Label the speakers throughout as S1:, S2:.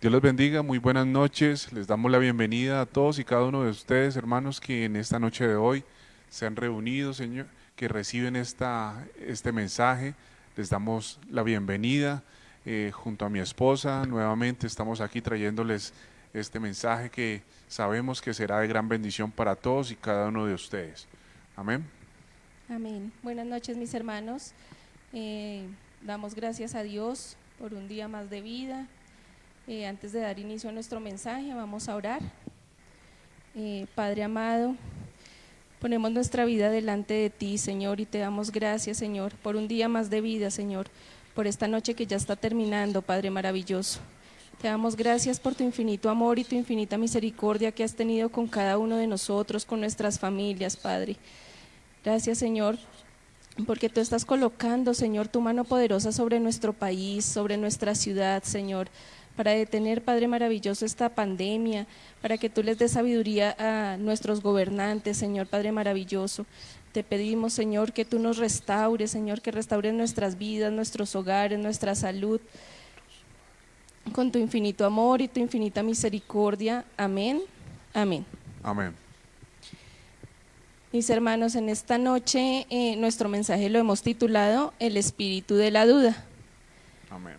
S1: Dios los bendiga, muy buenas noches. Les damos la bienvenida a todos y cada uno de ustedes, hermanos, que en esta noche de hoy se han reunido, Señor, que reciben este mensaje. Les damos la bienvenida junto a mi esposa. Nuevamente estamos aquí trayéndoles este mensaje que sabemos que será de gran bendición para todos y cada uno de ustedes. Amén.
S2: Amén. Buenas noches, mis hermanos. Damos gracias a Dios por un día más de vida. Antes de dar inicio a nuestro mensaje, vamos a orar. Padre amado, ponemos nuestra vida delante de ti, Señor, y te damos gracias, Señor, por un día más de vida, Señor, por esta noche que ya está terminando, Padre maravilloso. Te damos gracias por tu infinito amor y tu infinita misericordia que has tenido con cada uno de nosotros, con nuestras familias, Padre. Gracias, Señor, porque tú estás colocando, Señor, tu mano poderosa sobre nuestro país, sobre nuestra ciudad, Señor, para detener, Padre maravilloso, esta pandemia, para que tú les des sabiduría a nuestros gobernantes, Señor, Padre maravilloso. Te pedimos, Señor, que tú nos restaures, Señor, que restaures nuestras vidas, nuestros hogares, nuestra salud, con tu infinito amor y tu infinita misericordia. Amén, amén.
S1: Amén.
S2: Mis hermanos, en esta noche nuestro mensaje lo hemos titulado El espíritu de la duda.
S1: Amén.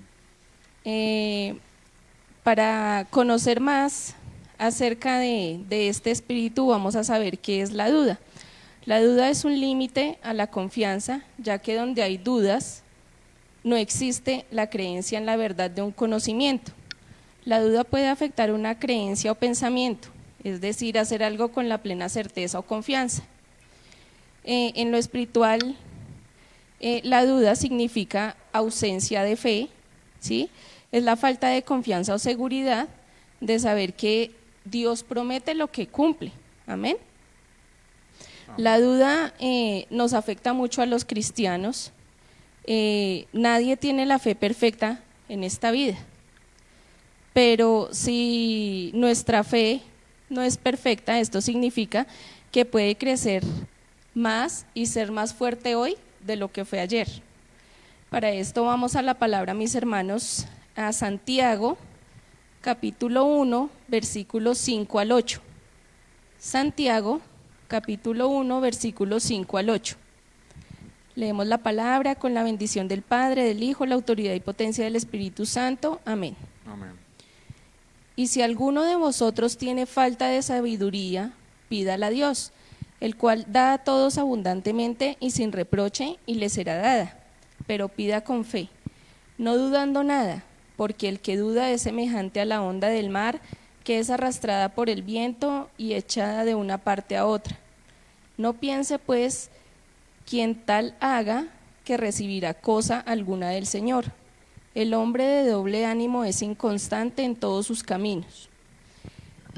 S2: Para conocer más acerca de este espíritu, vamos a saber qué es la duda. La duda es un límite a la confianza, ya que donde hay dudas, no existe la creencia en la verdad de un conocimiento. La duda puede afectar una creencia o pensamiento, es decir, hacer algo con la plena certeza o confianza. En lo espiritual, la duda significa ausencia de fe, ¿sí? Es la falta de confianza o seguridad de saber que Dios promete lo que cumple. Amén. La duda nos afecta mucho a los cristianos. Nadie tiene la fe perfecta en esta vida, pero si nuestra fe no es perfecta, esto significa que puede crecer más y ser más fuerte hoy de lo que fue ayer. Para esto vamos a la palabra, mis hermanos, a Santiago, capítulo 1, versículos 5 al 8. Santiago, capítulo 1, versículos 5 al 8. Leemos la palabra con la bendición del Padre, del Hijo, la autoridad y potencia del Espíritu Santo. Amén.
S1: Amén.
S2: Y si alguno de vosotros tiene falta de sabiduría, pídala a Dios, el cual da a todos abundantemente y sin reproche, y le será dada, pero pida con fe, no dudando nada, porque el que duda es semejante a la onda del mar, que es arrastrada por el viento y echada de una parte a otra. No piense, pues, quien tal haga, que recibirá cosa alguna del Señor. El hombre de doble ánimo es inconstante en todos sus caminos.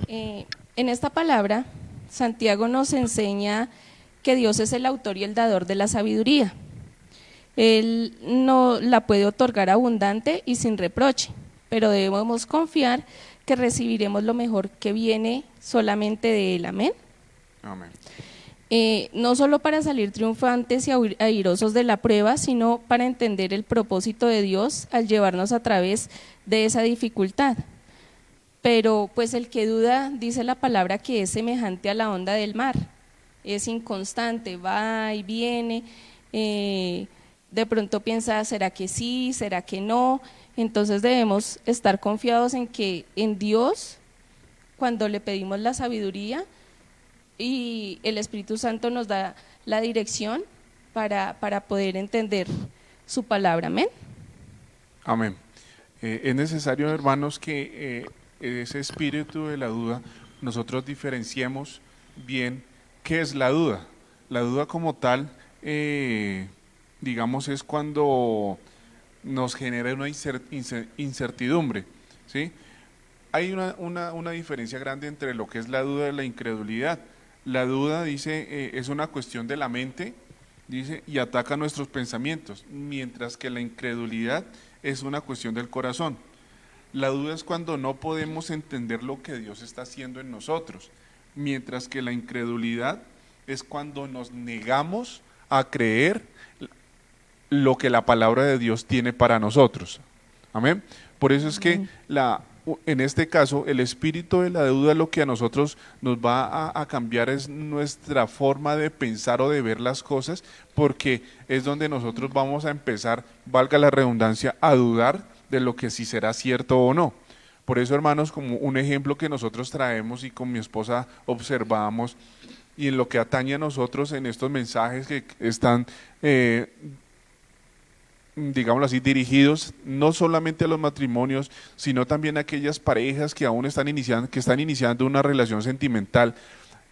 S2: En esta palabra, Santiago nos enseña que Dios es el autor y el dador de la sabiduría. Él no la puede otorgar abundante y sin reproche, pero debemos confiar que recibiremos lo mejor que viene solamente de Él. Amén.
S1: Amén.
S2: No solo para salir triunfantes y airosos de la prueba, sino para entender el propósito de Dios al llevarnos a través de esa dificultad. Pero pues el que duda, dice la palabra, que es semejante a la onda del mar, es inconstante, va y viene, de pronto piensa, ¿será que sí? ¿Será que no? Entonces debemos estar confiados en que en Dios, cuando le pedimos la sabiduría, y el Espíritu Santo nos da la dirección para poder entender su palabra. Amén.
S1: Amén. Es necesario, hermanos, que ese espíritu de la duda nosotros diferenciemos bien qué es la duda. La duda como tal, digamos, es cuando nos genera una incertidumbre, ¿sí? Hay una diferencia grande entre lo que es la duda y la incredulidad. La duda, dice, es una cuestión de la mente, dice, y ataca nuestros pensamientos, mientras que la incredulidad es una cuestión del corazón. La duda es cuando no podemos entender lo que Dios está haciendo en nosotros, mientras que la incredulidad es cuando nos negamos a creer lo que la palabra de Dios tiene para nosotros. Amén. Por eso es que
S2: Amén.
S1: en este caso, el espíritu de la duda lo que a nosotros nos va a cambiar es nuestra forma de pensar o de ver las cosas, porque es donde nosotros vamos a empezar, valga la redundancia, a dudar de lo que sí será cierto o no. Por eso, hermanos, como un ejemplo que nosotros traemos y con mi esposa observamos, y en lo que atañe a nosotros en estos mensajes que están digámoslo así, dirigidos no solamente a los matrimonios, sino también a aquellas parejas que aún están iniciando una relación sentimental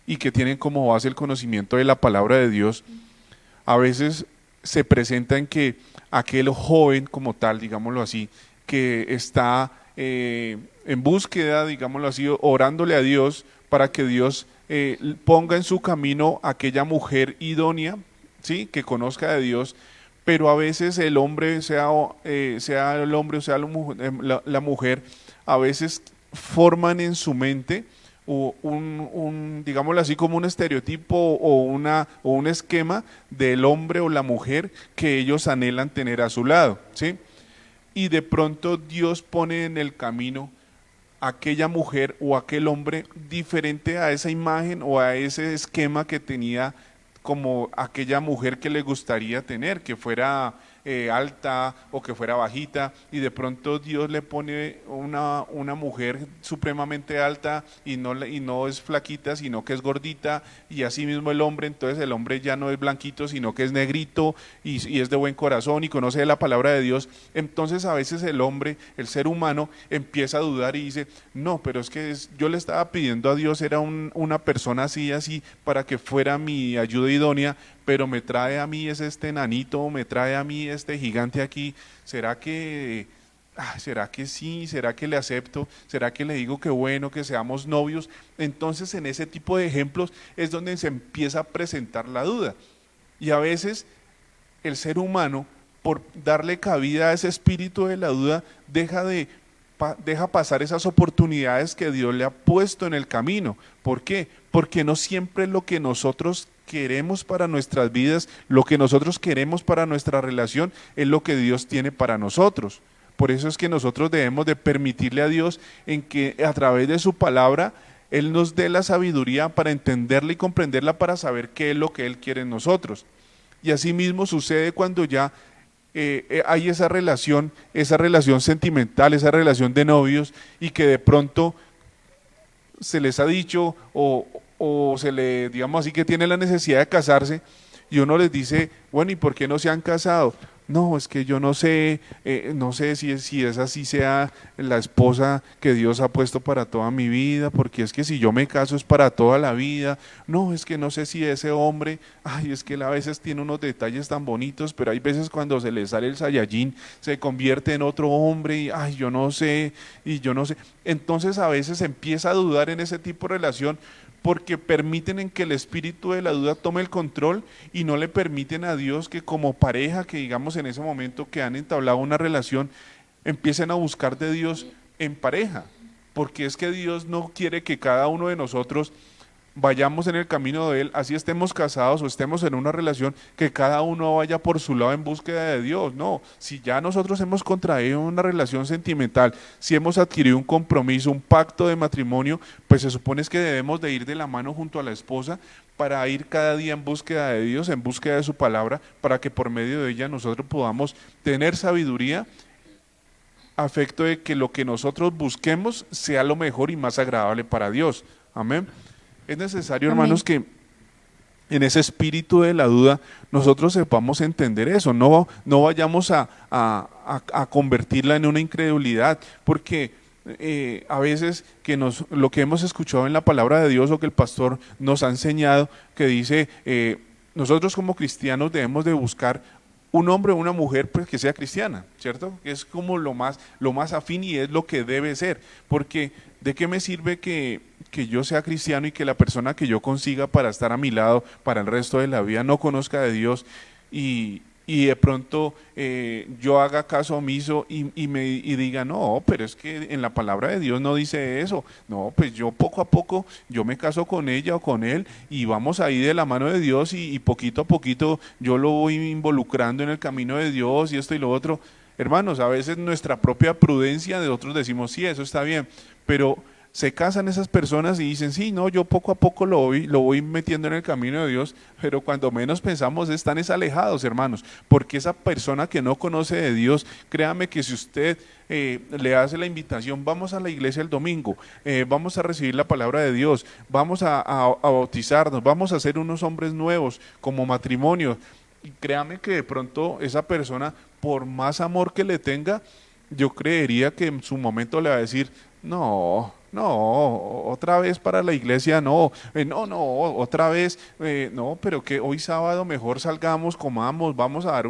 S1: y que tienen como base el conocimiento de la palabra de Dios. A veces se presenta en que aquel joven como tal, digámoslo así, que está en búsqueda, digámoslo así, orándole a Dios para que Dios ponga en su camino aquella mujer idónea, ¿sí?, que conozca de Dios. Pero a veces el hombre, sea el hombre o sea la mujer, a veces forman en su mente digámoslo así, como un estereotipo o un esquema del hombre o la mujer que ellos anhelan tener a su lado, ¿sí? Y de pronto Dios pone en el camino aquella mujer o aquel hombre diferente a esa imagen o a ese esquema que tenía como aquella mujer que le gustaría tener, que fuera alta o que fuera bajita, y de pronto Dios le pone una mujer supremamente alta y no es flaquita, sino que es gordita, y así mismo el hombre, entonces el hombre ya no es blanquito, sino que es negrito y es de buen corazón y conoce la palabra de Dios. Entonces a veces el hombre, el ser humano, empieza a dudar y dice, no, pero es que yo le estaba pidiendo a Dios, era una persona así, así, para que fuera mi ayuda idónea, pero me trae a mí este enanito, me trae a mí este gigante aquí. ¿Será que sí? ¿Será que le acepto? ¿Será que le digo que bueno, que seamos novios? Entonces en ese tipo de ejemplos es donde se empieza a presentar la duda. Y a veces el ser humano, por darle cabida a ese espíritu de la duda, deja pasar esas oportunidades que Dios le ha puesto en el camino. ¿Por qué? Porque no siempre lo que nosotros queremos para nuestras vidas, lo que nosotros queremos para nuestra relación, es lo que Dios tiene para nosotros. Por eso es que nosotros debemos de permitirle a Dios en que a través de su palabra Él nos dé la sabiduría para entenderla y comprenderla, para saber qué es lo que Él quiere en nosotros. Y así mismo sucede cuando ya hay esa relación sentimental, esa relación de novios, y que de pronto se les ha dicho o se le, digamos así, que tiene la necesidad de casarse, y uno les dice, bueno, ¿y por qué no se han casado? No, es que yo no sé, no sé si esa sí sea la esposa que Dios ha puesto para toda mi vida, porque es que si yo me caso es para toda la vida. No, es que no sé si ese hombre, ay, es que él a veces tiene unos detalles tan bonitos, pero hay veces cuando se le sale el Saiyajin, se convierte en otro hombre y, ay, yo no sé, y yo no sé. Entonces a veces empieza a dudar en ese tipo de relación, porque permiten en que el espíritu de la duda tome el control y no le permiten a Dios que como pareja, que digamos en ese momento que han entablado una relación, empiecen a buscar de Dios en pareja, porque es que Dios no quiere que cada uno de nosotros vayamos en el camino de Él, así estemos casados o estemos en una relación, que cada uno vaya por su lado en búsqueda de Dios. No, si ya nosotros hemos contraído una relación sentimental, si hemos adquirido un compromiso, un pacto de matrimonio, pues se supone es que debemos de ir de la mano junto a la esposa para ir cada día en búsqueda de Dios, en búsqueda de su palabra, para que por medio de ella nosotros podamos tener sabiduría, a efecto de que lo que nosotros busquemos sea lo mejor y más agradable para Dios. Amén. Es necesario, hermanos,
S2: Amén.
S1: que en ese espíritu de la duda nosotros sepamos entender eso, no vayamos a convertirla en una incredulidad, porque a veces lo que hemos escuchado en la palabra de Dios o que el pastor nos ha enseñado, que dice, nosotros como cristianos debemos de buscar un hombre o una mujer, pues, que sea cristiana, ¿cierto? Es como lo más afín, y es lo que debe ser, porque ¿de qué me sirve que yo sea cristiano y que la persona que yo consiga para estar a mi lado para el resto de la vida no conozca de Dios, y de pronto yo haga caso omiso y diga, no, pero es que en la palabra de Dios no dice eso? No, pues yo poco a poco yo me caso con ella o con él y vamos ahí de la mano de Dios, y poquito a poquito yo lo voy involucrando en el camino de Dios y esto y lo otro. Hermanos, a veces nuestra propia prudencia de otros decimos, sí, eso está bien, pero se casan esas personas y dicen, sí, no, yo poco a poco lo voy metiendo en el camino de Dios, pero cuando menos pensamos están alejados, hermanos, porque esa persona que no conoce de Dios, créame que si usted le hace la invitación, vamos a la iglesia el domingo, vamos a recibir la palabra de Dios, vamos a bautizarnos, vamos a ser unos hombres nuevos como matrimonio, y créame que de pronto esa persona, por más amor que le tenga, yo creería que en su momento le va a decir, no, no, otra vez para la iglesia, no, no, otra vez, no, pero que hoy sábado mejor salgamos, comamos, vamos a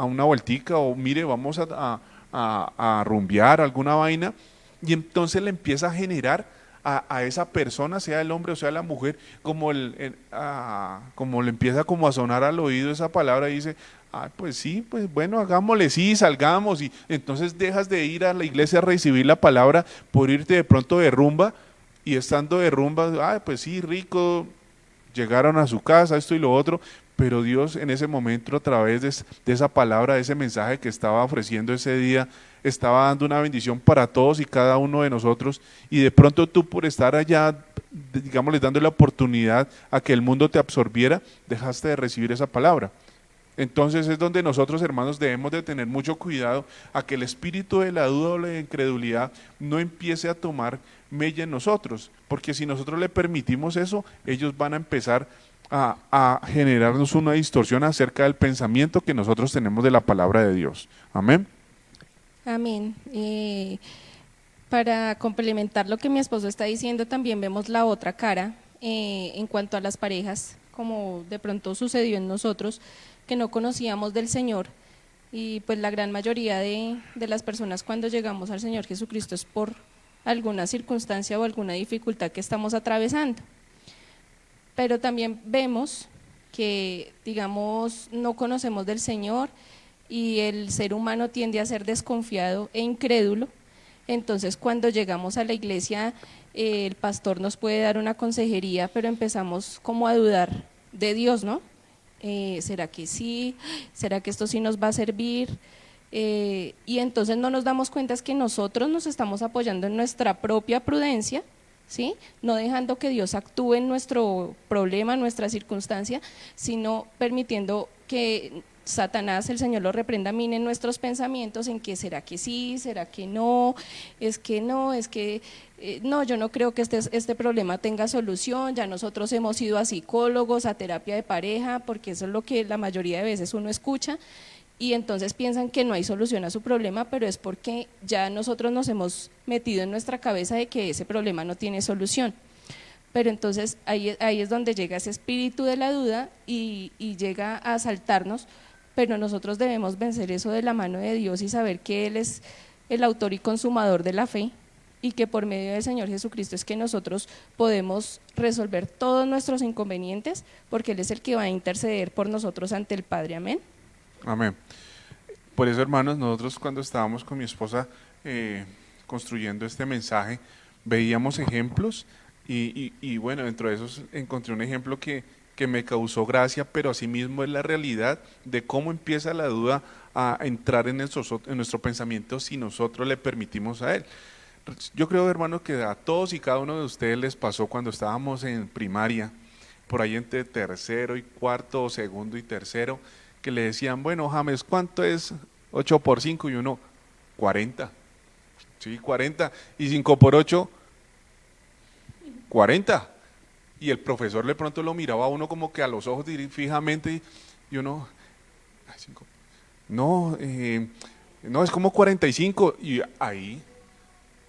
S1: una vueltica, o mire, vamos a rumbear alguna vaina, y entonces le empieza a generar a esa persona, sea el hombre o sea la mujer, como le empieza como a sonar al oído esa palabra y dice, ah, pues sí, pues bueno, hagámosle, sí, salgamos, y entonces dejas de ir a la iglesia a recibir la palabra por irte de pronto de rumba, y estando de rumba, ah, pues sí, rico, llegaron a su casa, esto y lo otro, pero Dios en ese momento a través de esa palabra, de ese mensaje que estaba ofreciendo ese día, estaba dando una bendición para todos y cada uno de nosotros, y de pronto tú por estar allá, digamos, dando la oportunidad a que el mundo te absorbiera, dejaste de recibir esa palabra. Entonces es donde nosotros, hermanos, debemos de tener mucho cuidado a que el espíritu de la duda o la incredulidad no empiece a tomar mella en nosotros, porque si nosotros le permitimos eso, ellos van a empezar a generarnos una distorsión acerca del pensamiento que nosotros tenemos de la palabra de Dios. Amén.
S2: Amén. Para complementar lo que mi esposo está diciendo, también vemos la otra cara en cuanto a las parejas, como de pronto sucedió en nosotros, que no conocíamos del Señor, y pues la gran mayoría de las personas cuando llegamos al Señor Jesucristo es por alguna circunstancia o alguna dificultad que estamos atravesando. Pero también vemos que, digamos, no conocemos del Señor y el ser humano tiende a ser desconfiado e incrédulo. Entonces cuando llegamos a la iglesia, el pastor nos puede dar una consejería, pero empezamos como a dudar de Dios, ¿no? ¿Será que sí? ¿Será que esto sí nos va a servir? Y entonces no nos damos cuenta es que nosotros nos estamos apoyando en nuestra propia prudencia, ¿sí? No dejando que Dios actúe en nuestro problema, en nuestra circunstancia, sino permitiendo que Satanás, el Señor lo reprenda, mine en nuestros pensamientos en que será que sí, será que no, es que no, es que no, yo no creo que este problema tenga solución, ya nosotros hemos ido a psicólogos, a terapia de pareja, porque eso es lo que la mayoría de veces uno escucha, y entonces piensan que no hay solución a su problema, pero es porque ya nosotros nos hemos metido en nuestra cabeza de que ese problema no tiene solución. Pero entonces ahí es donde llega ese espíritu de la duda y llega a asaltarnos, pero nosotros debemos vencer eso de la mano de Dios y saber que Él es el autor y consumador de la fe, y que por medio del Señor Jesucristo es que nosotros podemos resolver todos nuestros inconvenientes, porque Él es el que va a interceder por nosotros ante el Padre. Amén.
S1: Amén. Por eso, hermanos, nosotros cuando estábamos con mi esposa construyendo este mensaje, veíamos ejemplos y bueno, dentro de esos encontré un ejemplo que me causó gracia, pero asimismo es la realidad de cómo empieza la duda a entrar en nuestro pensamiento si nosotros le permitimos a él. Yo creo, hermano, que a todos y cada uno de ustedes les pasó cuando estábamos en primaria, por ahí entre tercero y cuarto, o segundo y tercero, que le decían, bueno, James, ¿cuánto es 8 por 5? Y uno, 40. Sí, 40. Y 5 por 8, 40. Y el profesor de pronto lo miraba a uno como que a los ojos fijamente, y uno, ay, 5. No, no, es como 45. Y ahí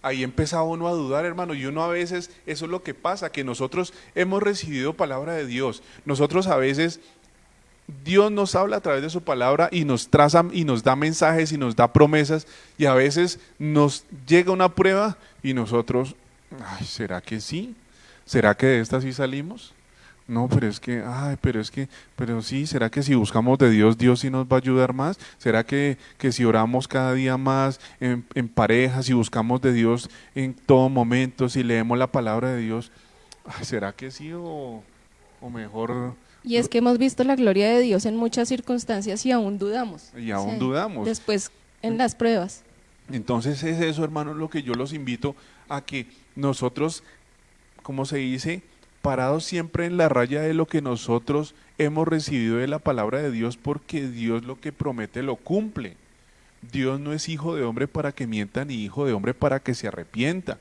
S1: empezaba uno a dudar, hermano, y uno a veces, eso es lo que pasa, que nosotros hemos recibido palabra de Dios, nosotros a veces, Dios nos habla a través de su palabra y nos traza y nos da mensajes y nos da promesas, y a veces nos llega una prueba y nosotros, ay, ¿será que sí? ¿Será que de esta sí salimos? No, pero sí, ¿será que si buscamos de Dios, Dios sí nos va a ayudar más? ¿Será que si oramos cada día más en pareja, si buscamos de Dios en todo momento, si leemos la palabra de Dios, ay, ¿será que sí o mejor
S2: Y es que hemos visto la gloria de Dios en muchas circunstancias y aún dudamos.
S1: Y aún dudamos.
S2: Después en las pruebas.
S1: Entonces es eso, hermanos, lo que yo los invito a que nosotros, como se dice, parados siempre en la raya de lo que nosotros hemos recibido de la palabra de Dios, porque Dios lo que promete lo cumple. Dios no es hijo de hombre para que mienta, ni hijo de hombre para que se arrepienta.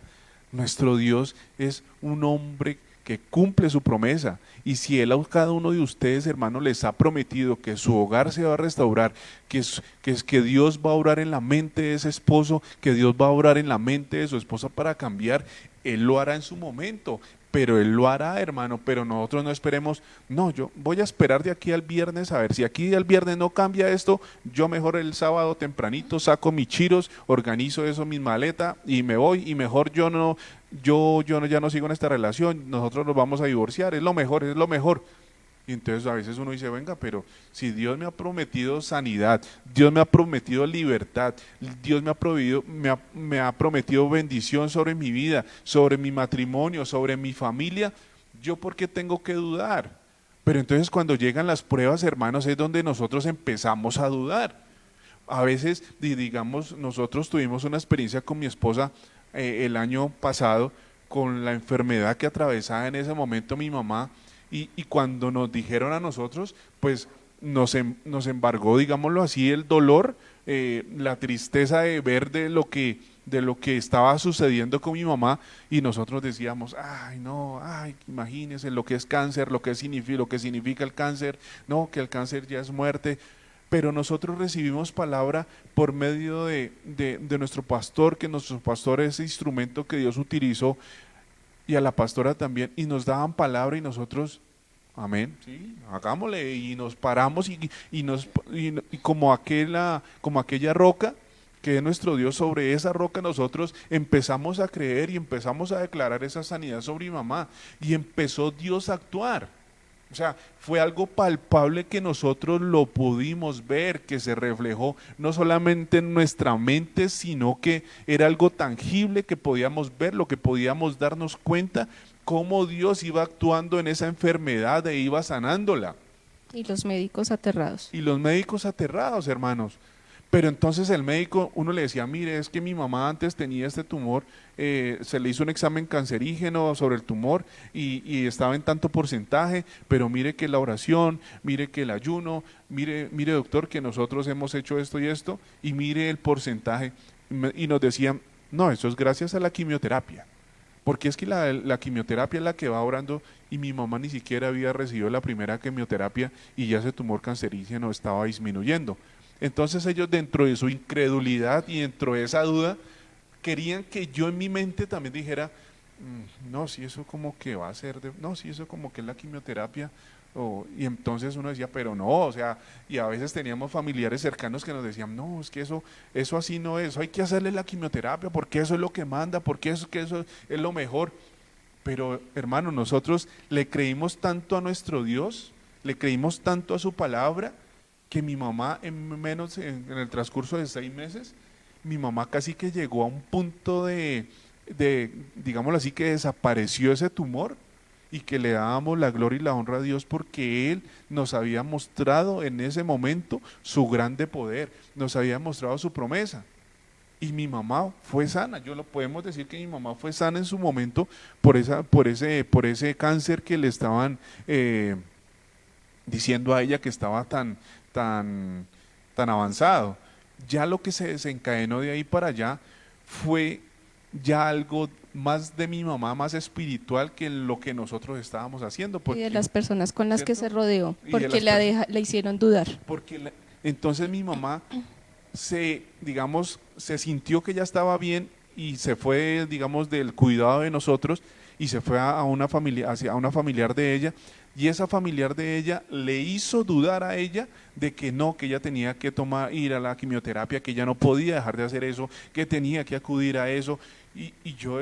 S1: Nuestro Dios es un hombre que cumple su promesa, y si Él a cada uno de ustedes, hermanos, les ha prometido que su hogar se va a restaurar, que Dios va a obrar en la mente de ese esposo, que Dios va a obrar en la mente de su esposa para cambiar, Él lo hará en su momento, pero Él lo hará, hermano. Pero nosotros no esperemos, no, yo voy a esperar de aquí al viernes, a ver si aquí al viernes no cambia esto, yo mejor el sábado tempranito saco mis chiros, organizo eso, mis maletas y me voy, y mejor yo no, ya no sigo en esta relación, nosotros nos vamos a divorciar, es lo mejor, es lo mejor. Y entonces a veces uno dice, venga, pero si Dios me ha prometido sanidad, Dios me ha prometido libertad, Dios me ha prometido bendición sobre mi vida, sobre mi matrimonio, sobre mi familia, ¿yo por qué tengo que dudar? Pero entonces cuando llegan las pruebas, hermanos, es donde nosotros empezamos a dudar. A veces, digamos, nosotros tuvimos una experiencia con mi esposa el año pasado, con la enfermedad que atravesaba en ese momento mi mamá, y cuando nos dijeron a nosotros, pues nos embargó, digámoslo así, el dolor, la tristeza de ver de lo que estaba sucediendo con mi mamá, y nosotros decíamos, ay no, ay, imagínense lo que es cáncer, lo que significa el cáncer, no, que el cáncer ya es muerte. Pero nosotros recibimos palabra por medio de nuestro pastor, que nuestro pastor es ese instrumento que Dios utilizó, y a la pastora también, y nos daban palabra, y nosotros, amén, sí, hagámosle, y nos paramos, y como aquella roca que es nuestro Dios, sobre esa roca nosotros empezamos a creer y empezamos a declarar esa sanidad sobre mi mamá, y empezó Dios a actuar. O sea, fue algo palpable que nosotros lo pudimos ver, que se reflejó no solamente en nuestra mente, sino que era algo tangible que podíamos ver, lo que podíamos darnos cuenta, cómo Dios iba actuando en esa enfermedad e iba sanándola.
S2: Y los médicos aterrados.
S1: Y los médicos aterrados, hermanos. Pero entonces el médico, uno le decía, mire, es que mi mamá antes tenía este tumor, se le hizo un examen cancerígeno sobre el tumor y estaba en tanto porcentaje, pero mire que la oración, mire que el ayuno, mire doctor, que nosotros hemos hecho esto y esto, y mire el porcentaje. Y nos decían, no, eso es gracias a la quimioterapia, porque es que la quimioterapia es la que va orando, y mi mamá ni siquiera había recibido la primera quimioterapia y ya ese tumor cancerígeno estaba disminuyendo. Entonces ellos, dentro de su incredulidad y dentro de esa duda, querían que yo en mi mente también dijera, no, si eso como que va a ser, no, si eso como que es la quimioterapia, y entonces uno decía, pero no, o sea, y a veces teníamos familiares cercanos que nos decían, no, es que eso así no es, hay que hacerle la quimioterapia, porque eso es lo que manda, porque eso es lo mejor. Pero hermano, nosotros le creímos tanto a nuestro Dios, le creímos tanto a su palabra, que mi mamá en el transcurso de 6 meses, mi mamá casi que llegó a un punto de digámoslo así, que desapareció ese tumor, y que le dábamos la gloria y la honra a Dios, porque Él nos había mostrado en ese momento su grande poder, nos había mostrado su promesa. Y mi mamá fue sana, lo podemos decir que mi mamá fue sana en su momento por ese cáncer que le estaban diciendo a ella que estaba tan avanzado. Ya lo que se desencadenó de ahí para allá fue ya algo más de mi mamá, más espiritual, que lo que nosotros estábamos haciendo.
S2: Y de las personas con las que se rodeó,
S1: Y
S2: porque la hicieron dudar.
S1: Entonces mi mamá digamos, se sintió que ya estaba bien, y se fue, digamos, del cuidado de nosotros, y se fue hacia una familiar de ella, y esa familiar de ella le hizo dudar a ella de que no, que ella tenía que ir a la quimioterapia, que ella no podía dejar de hacer eso, que tenía que acudir a eso. Y yo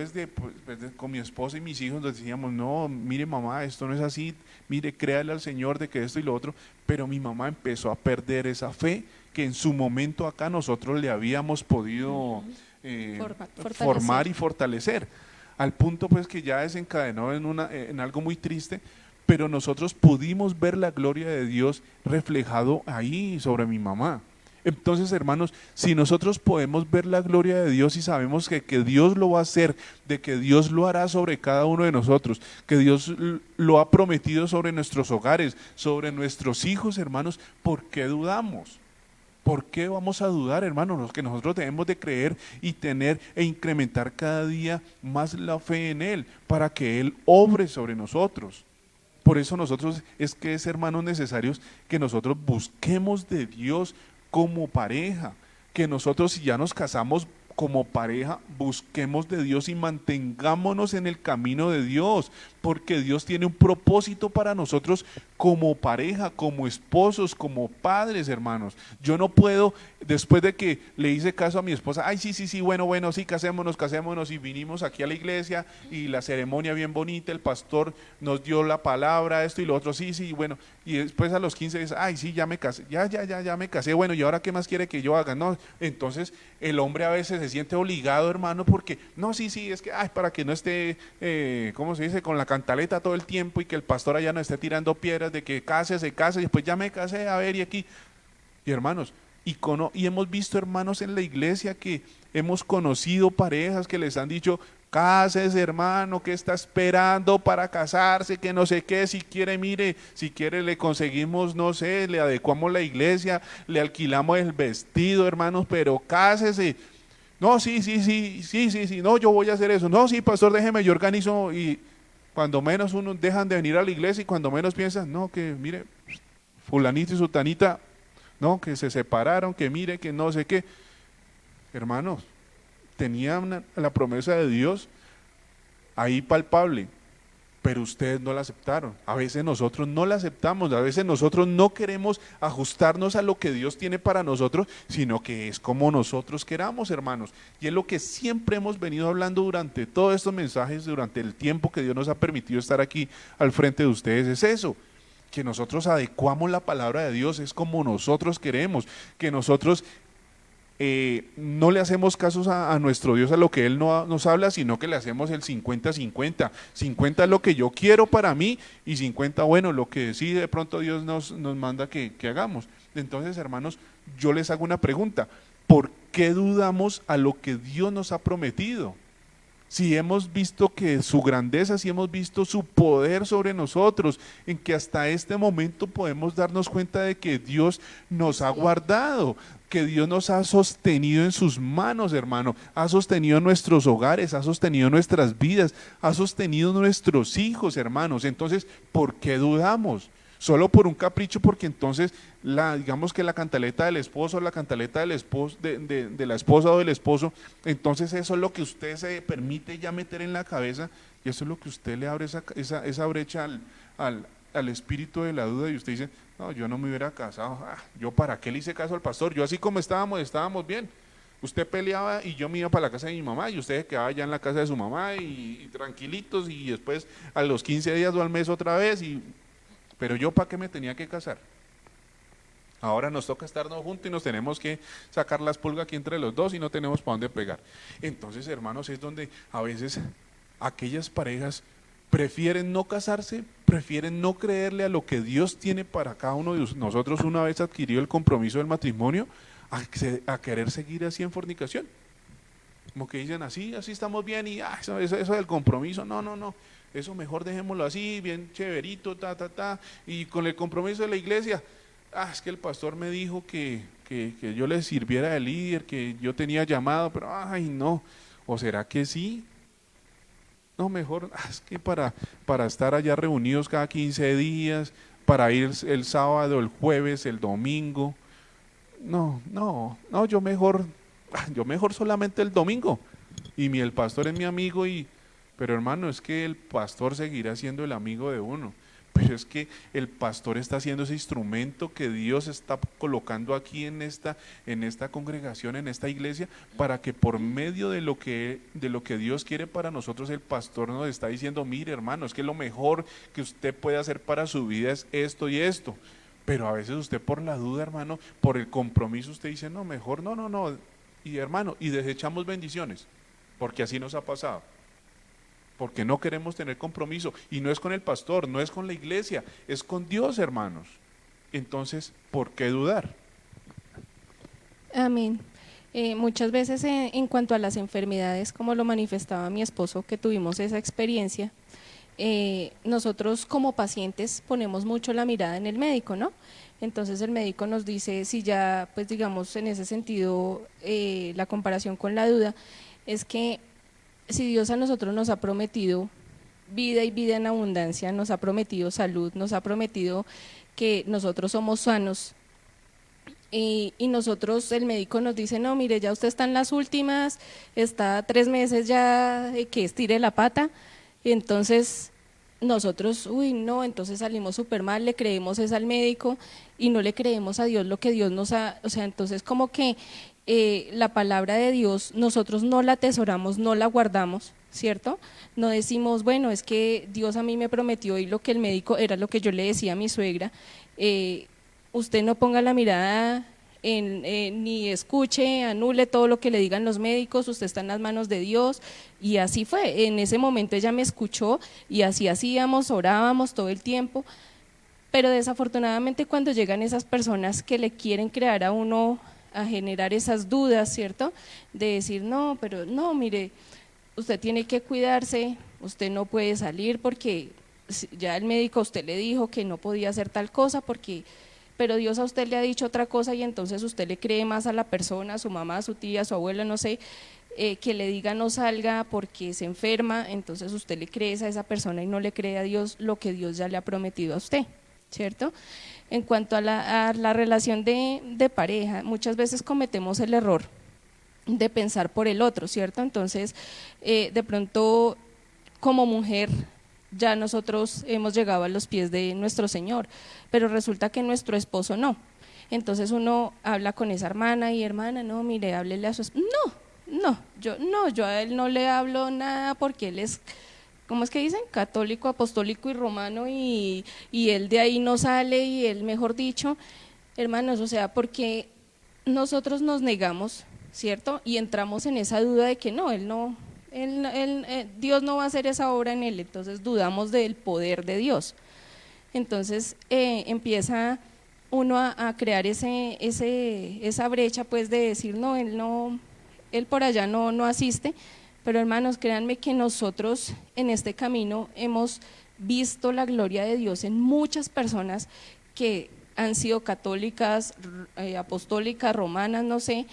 S1: con mi esposa y mis hijos les decíamos, no, mire mamá, esto no es así, mire, créale al Señor de que esto y lo otro. Pero mi mamá empezó a perder esa fe que en su momento acá nosotros le habíamos podido formar y fortalecer, al punto pues que ya desencadenó en algo muy triste. pero nosotros pudimos ver la gloria de Dios reflejado ahí sobre mi mamá. Entonces, hermanos, si nosotros podemos ver la gloria de Dios y sabemos que Dios lo va a hacer, de que Dios lo hará sobre cada uno de nosotros, que Dios lo ha prometido sobre nuestros hogares, sobre nuestros hijos, hermanos, ¿por qué dudamos? ¿Por qué vamos a dudar, hermanos? Los que nosotros debemos de creer y tener e incrementar cada día más la fe en Él, para que Él obre sobre nosotros. Por eso nosotros es, hermanos, necesarios que nosotros busquemos de Dios como pareja, que nosotros, si ya nos casamos como pareja, busquemos de Dios y mantengámonos en el camino de Dios, porque Dios tiene un propósito para nosotros como pareja, como esposos, como padres, hermanos. Yo no puedo, después de que le hice caso a mi esposa, ay, sí, bueno, sí, casémonos, y vinimos aquí a la iglesia, y la ceremonia bien bonita, el pastor nos dio la palabra, esto y lo otro, sí, bueno, y después a los 15 días, ay, sí, ya me casé, ya me casé, bueno, ¿y ahora qué más quiere que yo haga? No, entonces el hombre a veces se siente obligado, hermano, porque, no, sí, es que, ay, para que no esté, ¿cómo se dice?, con la cantaleta todo el tiempo, y que el pastor allá no esté tirando piedras de que case, y después ya me casé, a ver, y aquí, y hermanos, y hemos visto, hermanos, en la iglesia que hemos conocido parejas que les han dicho, cásese, hermano, que está esperando para casarse, que no sé qué, si quiere, mire, si quiere le conseguimos, no sé, le adecuamos la iglesia, le alquilamos el vestido, hermanos, pero cásese. No, sí, no, yo voy a hacer eso. No, sí, pastor, déjeme, yo organizo. Y cuando menos uno dejan de venir a la iglesia, y cuando menos piensan, no, que mire, fulanito y sutanita, no, que se separaron, que mire, que no sé qué. Hermanos, tenían la promesa de Dios ahí palpable, pero ustedes no la aceptaron. A veces nosotros no la aceptamos, a veces nosotros no queremos ajustarnos a lo que Dios tiene para nosotros, sino que es como nosotros queramos, hermanos. Y es lo que siempre hemos venido hablando durante todos estos mensajes, durante el tiempo que Dios nos ha permitido estar aquí al frente de ustedes, es eso, que nosotros adecuamos la palabra de Dios, es como nosotros queremos, que nosotros no le hacemos casos a nuestro Dios, a lo que Él nos habla, sino que le hacemos el 50-50. 50 es lo que yo quiero para mí, y 50, bueno, lo que sí de pronto Dios nos manda que hagamos. Entonces, hermanos, yo les hago una pregunta: ¿por qué dudamos a lo que Dios nos ha prometido? Si hemos visto que su grandeza, si hemos visto su poder sobre nosotros, en que hasta este momento podemos darnos cuenta de que Dios nos ha guardado, que Dios nos ha sostenido en sus manos, hermano, ha sostenido nuestros hogares, ha sostenido nuestras vidas, ha sostenido nuestros hijos, hermanos. Entonces, ¿por qué dudamos? Solo por un capricho, porque entonces digamos que la cantaleta del esposo, la cantaleta del esposo, de la esposa o del esposo, entonces eso es lo que usted se permite ya meter en la cabeza, y eso es lo que usted le abre esa brecha al espíritu de la duda, y usted dice, no, yo no me hubiera casado, yo para qué le hice caso al pastor, yo así como estábamos bien. Usted peleaba y yo me iba para la casa de mi mamá, y usted quedaba ya en la casa de su mamá y tranquilitos, y después a los 15 días o al mes otra vez, pero yo para qué me tenía que casar. Ahora nos toca estarnos juntos y nos tenemos que sacar las pulgas aquí entre los dos y no tenemos para dónde pegar. Entonces, hermanos, es donde a veces aquellas parejas prefieren no casarse, prefieren no creerle a lo que Dios tiene para cada uno de nosotros una vez adquirido el compromiso del matrimonio, a querer seguir así en fornicación. Como que dicen, así estamos bien, y eso del compromiso, no, eso mejor dejémoslo así, bien chéverito, y con el compromiso de la iglesia, es que el pastor me dijo que yo le sirviera de líder, que yo tenía llamado, pero no, ¿o será que sí? No, mejor, es que para estar allá reunidos cada 15 días, para ir el sábado, el jueves, el domingo, no, yo mejor solamente el domingo, y el pastor es mi amigo, pero hermano, es que el pastor seguirá siendo el amigo de uno, pero es que el pastor está siendo ese instrumento que Dios está colocando aquí en esta congregación, en esta iglesia, para que por medio de lo que Dios quiere para nosotros, el pastor nos está diciendo, mire, hermano, es que lo mejor que usted puede hacer para su vida es esto y esto. Pero a veces usted, por la duda, hermano, por el compromiso, usted dice, no, mejor no, y hermano, y desechamos bendiciones, porque así nos ha pasado. porque no queremos tener compromiso, y no es con el pastor, no es con la iglesia, es con Dios, hermanos. Entonces, ¿por qué dudar?
S2: Amén. Muchas veces en cuanto a las enfermedades, como lo manifestaba mi esposo, que tuvimos esa experiencia, nosotros como pacientes ponemos mucho la mirada en el médico, ¿no? Entonces el médico nos dice, si ya, pues digamos, en ese sentido, la comparación con la duda, es que si Dios a nosotros nos ha prometido vida y vida en abundancia, nos ha prometido salud, nos ha prometido que nosotros somos sanos, y nosotros, el médico nos dice, no, mire, ya usted está en las últimas, está 3 meses ya que estire la pata, y entonces nosotros, uy, no, entonces salimos súper mal, le creemos es al médico y no le creemos a Dios lo que Dios nos ha, o sea, entonces como que la palabra de Dios nosotros no la atesoramos, no la guardamos, ¿cierto? No decimos, bueno, es que Dios a mí me prometió y lo que el médico, era lo que yo le decía a mi suegra, usted no ponga la mirada ni escuche, anule todo lo que le digan los médicos, usted está en las manos de Dios, y así fue. En ese momento ella me escuchó y así hacíamos, orábamos todo el tiempo, pero desafortunadamente cuando llegan esas personas que le quieren crear a uno, a generar esas dudas, ¿cierto? De decir, no, pero no, mire, usted tiene que cuidarse, usted no puede salir porque ya el médico a usted le dijo que no podía hacer tal cosa porque, pero Dios a usted le ha dicho otra cosa, y entonces usted le cree más a la persona, a su mamá, a su tía, a su abuela, no sé, que le diga no salga porque se enferma, entonces usted le cree a esa persona y no le cree a Dios lo que Dios ya le ha prometido a usted, ¿cierto? En cuanto a la relación de pareja, muchas veces cometemos el error de pensar por el otro, ¿cierto? Entonces, de pronto, como mujer, ya nosotros hemos llegado a los pies de nuestro Señor, pero resulta que nuestro esposo no. Entonces uno habla con esa hermana y hermana, no, mire, háblele a su esposo. Yo a él no le hablo nada porque él es, ¿cómo es que dicen? Católico, apostólico y romano, y él de ahí no sale, y él, mejor dicho, hermanos, o sea, porque nosotros nos negamos, ¿cierto? Y entramos en esa duda de que no, él no, Dios no va a hacer esa obra en él, entonces dudamos del poder de Dios. Entonces empieza uno a crear esa brecha, pues, de decir, no, él por allá no asiste. Pero hermanos, créanme que nosotros en este camino hemos visto la gloria de Dios en muchas personas que han sido católicas, apostólicas, romanas, no sé,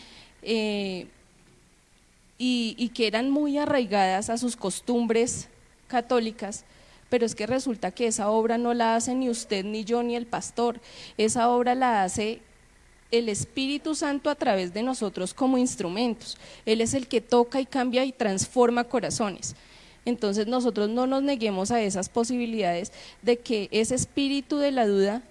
S2: y que eran muy arraigadas a sus costumbres católicas, pero es que resulta que esa obra no la hace ni usted, ni yo, ni el pastor, esa obra la hace el Espíritu Santo a través de nosotros como instrumentos. Él es el que toca y cambia y transforma corazones. Entonces nosotros no nos neguemos a esas posibilidades de que ese espíritu de la duda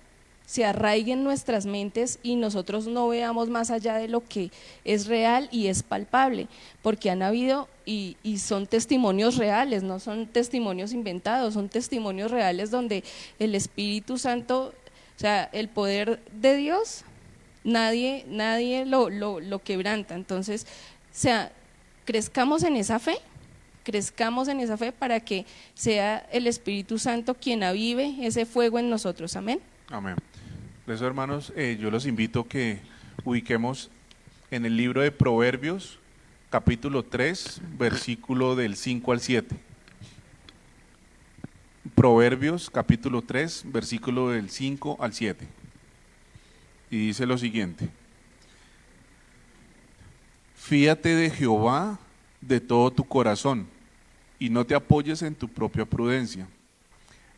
S2: se arraigue en nuestras mentes y nosotros no veamos más allá de lo que es real y es palpable, porque han habido y son testimonios reales, no son testimonios inventados, son testimonios reales donde el Espíritu Santo, o sea, el poder de Dios, nadie lo quebranta. Entonces, o sea, crezcamos en esa fe para que sea el Espíritu Santo quien avive ese fuego en nosotros. Amén.
S1: Amén. Por eso, hermanos, yo los invito a que ubiquemos en el libro de Proverbios, capítulo 3, versículo del 5 al 7. Proverbios, capítulo 3, versículo del 5 al 7. Y dice lo siguiente: fíate de Jehová de todo tu corazón, y no te apoyes en tu propia prudencia.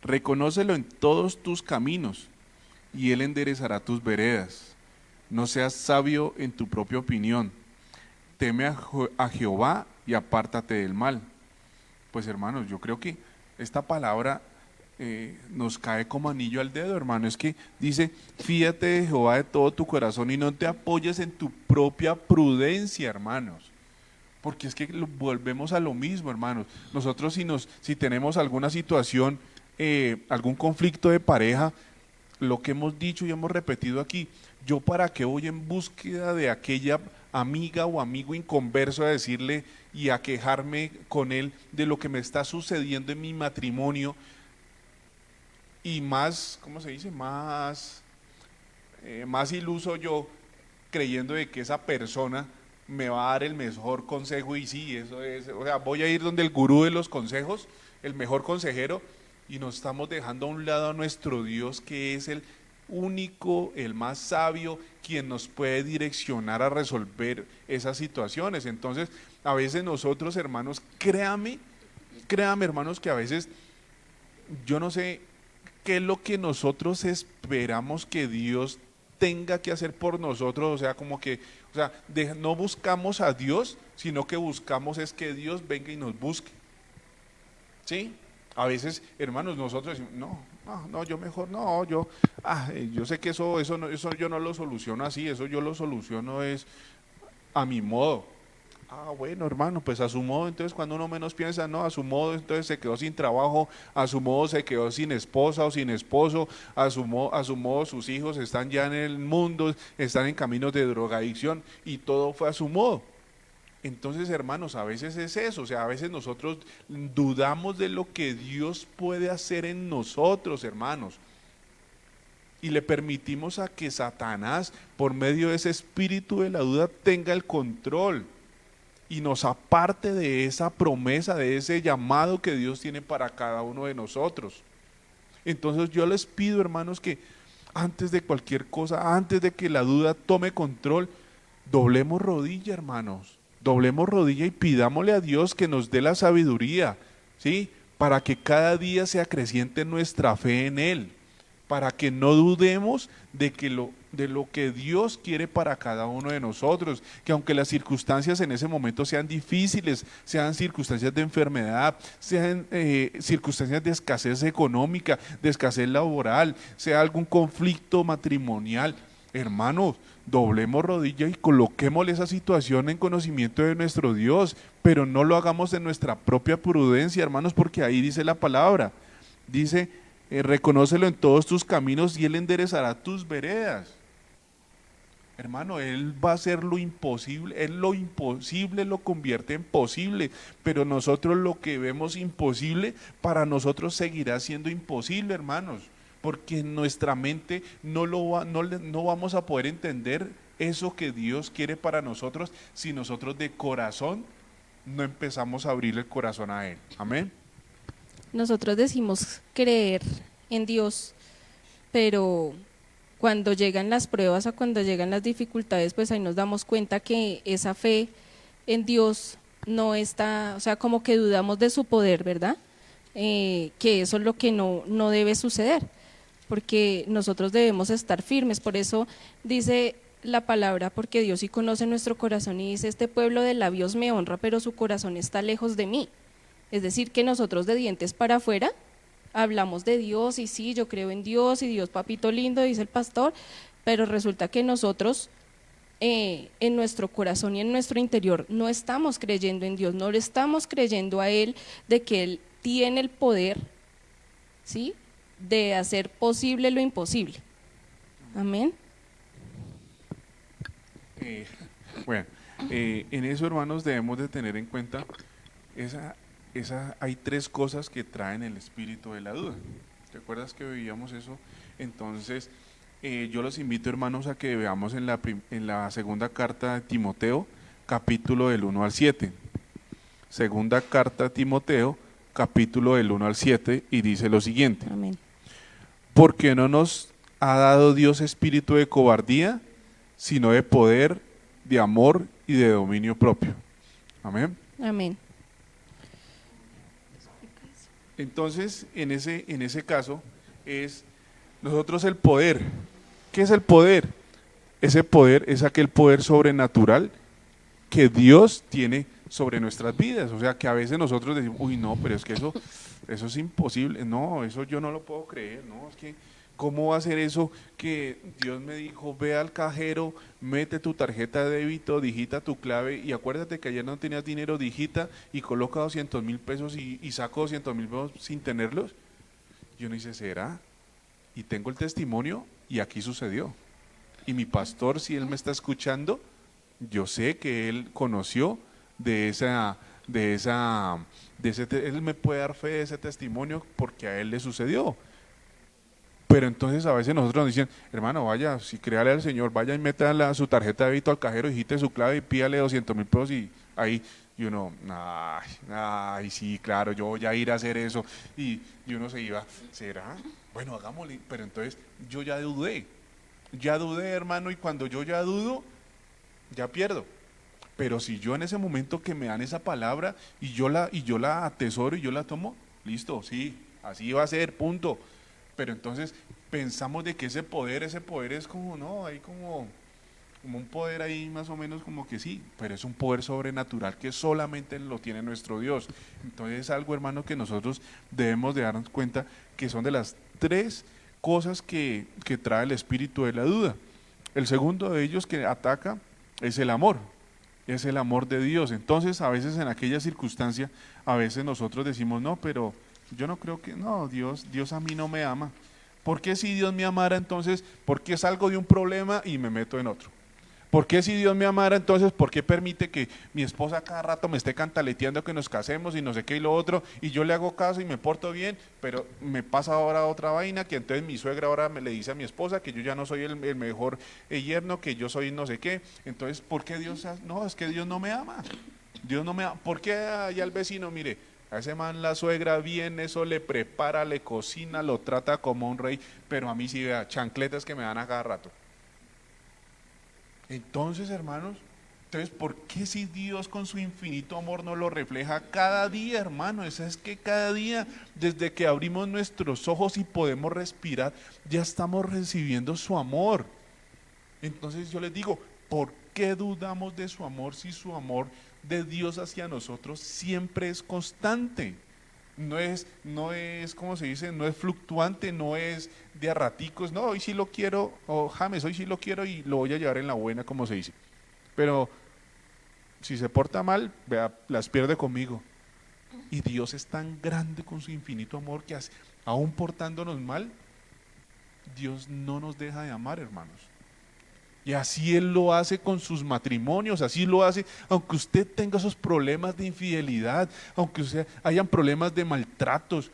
S1: Reconócelo en todos tus caminos, y Él enderezará tus veredas. No seas sabio en tu propia opinión. Teme a Jehová y apártate del mal. Pues, hermanos, yo creo que esta palabra nos cae como anillo al dedo, hermano. Es que dice, fíate de Jehová de todo tu corazón y no te apoyes en tu propia prudencia, hermanos. Porque es que volvemos a lo mismo, hermanos. Nosotros si tenemos alguna situación, algún conflicto de pareja, lo que hemos dicho y hemos repetido aquí, yo para qué voy en búsqueda de aquella amiga o amigo inconverso a decirle y a quejarme con él de lo que me está sucediendo en mi matrimonio y más, ¿cómo se dice? Más iluso yo creyendo de que esa persona me va a dar el mejor consejo y sí, eso es, o sea, voy a ir donde el gurú de los consejos, el mejor consejero y nos estamos dejando a un lado a nuestro Dios que es el único, el más sabio, quien nos puede direccionar a resolver esas situaciones. Entonces, a veces nosotros, hermanos, créame hermanos, que a veces yo no sé qué es lo que nosotros esperamos que Dios tenga que hacer por nosotros, o sea, como que, o sea, no buscamos a Dios, sino que buscamos es que Dios venga y nos busque, ¿sí? A veces, hermanos, nosotros decimos, no, yo mejor, no, yo sé que eso yo no lo soluciono así, eso yo lo soluciono es a mi modo. Ah, bueno, hermano, pues a su modo, entonces cuando uno menos piensa, no, a su modo, entonces se quedó sin trabajo, a su modo se quedó sin esposa o sin esposo, a su modo sus hijos están ya en el mundo, están en caminos de drogadicción y todo fue a su modo. Entonces, hermanos, a veces es eso, o sea, a veces nosotros dudamos de lo que Dios puede hacer en nosotros, hermanos. Y le permitimos a que Satanás, por medio de ese espíritu de la duda, tenga el control y nos aparte de esa promesa, de ese llamado que Dios tiene para cada uno de nosotros. Entonces yo les pido, hermanos, que antes de cualquier cosa, antes de que la duda tome control, doblemos rodilla, hermanos, doblemos rodilla y pidámosle a Dios que nos dé la sabiduría, ¿sí? Para que cada día se acreciente nuestra fe en Él, para que no dudemos de lo que Dios quiere para cada uno de nosotros, que aunque las circunstancias en ese momento sean difíciles, sean circunstancias de enfermedad, sean circunstancias de escasez económica, de escasez laboral, sea algún conflicto matrimonial, hermanos, doblemos rodilla y coloquémosle esa situación en conocimiento de nuestro Dios, pero no lo hagamos en nuestra propia prudencia, hermanos, porque ahí dice la palabra, dice, reconócelo en todos tus caminos y Él enderezará tus veredas. Hermano, Él va a hacer lo imposible, Él lo imposible lo convierte en posible, pero nosotros lo que vemos imposible, para nosotros seguirá siendo imposible, hermanos, porque en nuestra mente no vamos a poder entender eso que Dios quiere para nosotros si nosotros de corazón no empezamos a abrir el corazón a Él. Amén.
S2: Nosotros decimos creer en Dios, pero cuando llegan las pruebas o cuando llegan las dificultades, pues ahí nos damos cuenta que esa fe en Dios no está, o sea, como que dudamos de su poder, ¿verdad? Que eso es lo que no debe suceder, porque nosotros debemos estar firmes. Por eso dice la palabra, porque Dios sí conoce nuestro corazón y dice, este pueblo de labios me honra, pero su corazón está lejos de mí. Es decir, que nosotros de dientes para afuera hablamos de Dios y sí, yo creo en Dios y Dios papito lindo, dice el pastor, pero resulta que nosotros en nuestro corazón y en nuestro interior no estamos creyendo en Dios, no le estamos creyendo a Él de que Él tiene el poder, ¿sí?, de hacer posible lo imposible. Amén.
S1: Bueno, en eso, hermanos, debemos de tener en cuenta hay tres cosas que traen el espíritu de la duda. ¿Te acuerdas que veíamos eso? Entonces, yo los invito, hermanos, a que veamos en la segunda carta de Timoteo, capítulo del 1 al 7. Segunda carta de Timoteo, capítulo del 1 al 7, y dice lo siguiente.
S2: Amén.
S1: Porque no nos ha dado Dios espíritu de cobardía, sino de poder, de amor y de dominio propio. Amén.
S2: Amén.
S1: Entonces, en ese caso, es nosotros el poder. ¿Qué es el poder? Ese poder es aquel poder sobrenatural que Dios tiene sobre nuestras vidas. O sea, que a veces nosotros decimos, uy, no, pero es que eso es imposible. No, eso yo no lo puedo creer. No, es que, ¿cómo va a ser eso que Dios me dijo, ve al cajero, mete tu tarjeta de débito, digita tu clave y acuérdate que ayer no tenías dinero, digita y coloca 200,000 pesos y saco 200,000 pesos sin tenerlos? Yo no hice, ¿será? Y tengo el testimonio y aquí sucedió. Y mi pastor, si él me está escuchando, yo sé que él conoció de esa, de esa, él me puede dar fe de ese testimonio porque a él le sucedió. Pero entonces a veces nosotros nos dicen, hermano, vaya, si créale al Señor, vaya y meta su tarjeta de débito al cajero, digite su clave y pídale 200.000 pesos y ahí, y uno, ay, ay, sí, claro, yo voy a ir a hacer eso. Y uno se iba, ¿será? Bueno, hagámosle, pero entonces yo ya dudé, hermano, y cuando yo ya dudo, ya pierdo. Pero si yo en ese momento que me dan esa palabra y yo la atesoro y yo la tomo, listo, sí, así va a ser, punto. Pero entonces pensamos de que ese poder es como, no, hay como un poder ahí más o menos como que sí, pero es un poder sobrenatural que solamente lo tiene nuestro Dios. Entonces es algo, hermano, que nosotros debemos de darnos cuenta que son de las tres cosas que trae el espíritu de la duda. El segundo de ellos que ataca es el amor de Dios. Entonces a veces en aquella circunstancia, a veces nosotros decimos, no, pero yo no creo que, no, Dios a mí no me ama. ¿Por qué si Dios me amara entonces, por qué salgo de un problema y me meto en otro? ¿Por qué si Dios me amara entonces, por qué permite que mi esposa cada rato me esté cantaleteando que nos casemos y no sé qué y lo otro, y yo le hago caso y me porto bien, pero me pasa ahora otra vaina, que entonces mi suegra ahora me le dice a mi esposa que yo ya no soy el mejor yerno, que yo soy no sé qué? Entonces, ¿por qué Dios? No, es que Dios no me ama. Dios no me ama. ¿Por qué allá el vecino, mire, a ese man la suegra viene, eso le prepara, le cocina, lo trata como un rey, pero a mí sí, vea, chancletas que me dan a cada rato? Entonces, hermanos, entonces, ¿por qué si Dios con su infinito amor nos lo refleja cada día, hermano? Eso es que cada día, desde que abrimos nuestros ojos y podemos respirar, ya estamos recibiendo su amor. Entonces yo les digo, ¿por qué dudamos de su amor si su amor de Dios hacia nosotros siempre es constante? No es, ¿cómo se dice? No es fluctuante, no es de a raticos, no, hoy sí lo quiero, o James, hoy sí lo quiero y lo voy a llevar en la buena, como se dice. Pero si se porta mal, vea, las pierde conmigo. Y Dios es tan grande con su infinito amor que aún portándonos mal, Dios no nos deja de amar, hermanos. Y así Él lo hace con sus matrimonios, así lo hace, aunque usted tenga esos problemas de infidelidad, aunque usted hayan problemas de maltratos,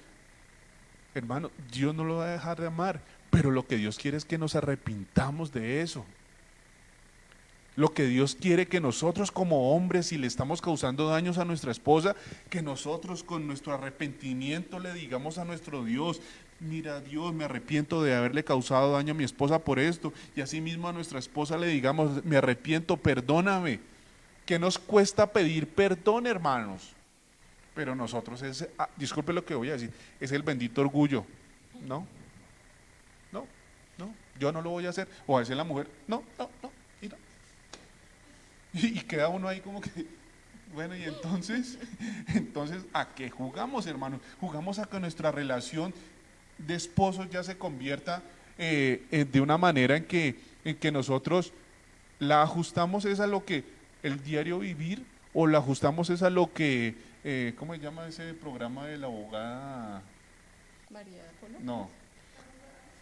S1: hermano, Dios no lo va a dejar de amar, pero lo que Dios quiere es que nos arrepintamos de eso. Lo que Dios quiere que nosotros como hombres, si le estamos causando daños a nuestra esposa, que nosotros con nuestro arrepentimiento le digamos a nuestro Dios, mira Dios, me arrepiento de haberle causado daño a mi esposa por esto, y así mismo a nuestra esposa le digamos, me arrepiento, perdóname. ¿Qué nos cuesta pedir perdón, hermanos? Pero nosotros disculpe lo que voy a decir, es el bendito orgullo. No, no, no, yo no lo voy a hacer. O a veces la mujer, no, no, no, y no. Y queda uno ahí como que, bueno, y entonces, ¿a qué jugamos, hermanos? Jugamos a que nuestra relación de esposos ya se convierta de una manera en que nosotros la ajustamos es a lo que el diario vivir, o la ajustamos es a lo que, ¿cómo se llama ese programa de la abogada?
S2: María Polo.
S1: No,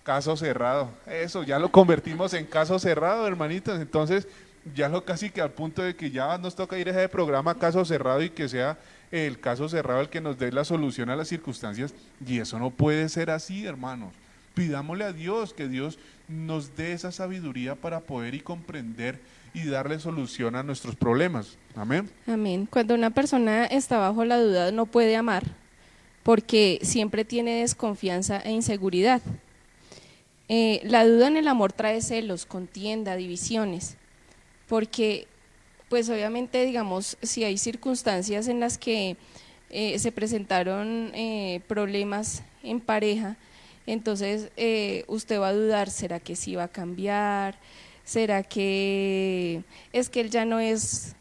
S1: caso cerrado. Eso, ya lo convertimos en caso cerrado, hermanitos. Entonces, ya lo casi que al punto de que ya nos toca ir a ese programa caso cerrado y que sea el caso cerrado el que nos dé la solución a las circunstancias. Y eso no puede ser así, hermanos. Pidámosle a Dios que Dios nos dé esa sabiduría para poder y comprender y darle solución a nuestros problemas. Amén.
S2: Amén. Cuando una persona está bajo la duda no puede amar porque siempre tiene desconfianza e inseguridad. La duda en el amor trae celos, contienda, divisiones, porque pues obviamente digamos si hay circunstancias en las que se presentaron problemas en pareja, entonces usted va a dudar, ¿será que sí va a cambiar? ¿Será que es que él ya no es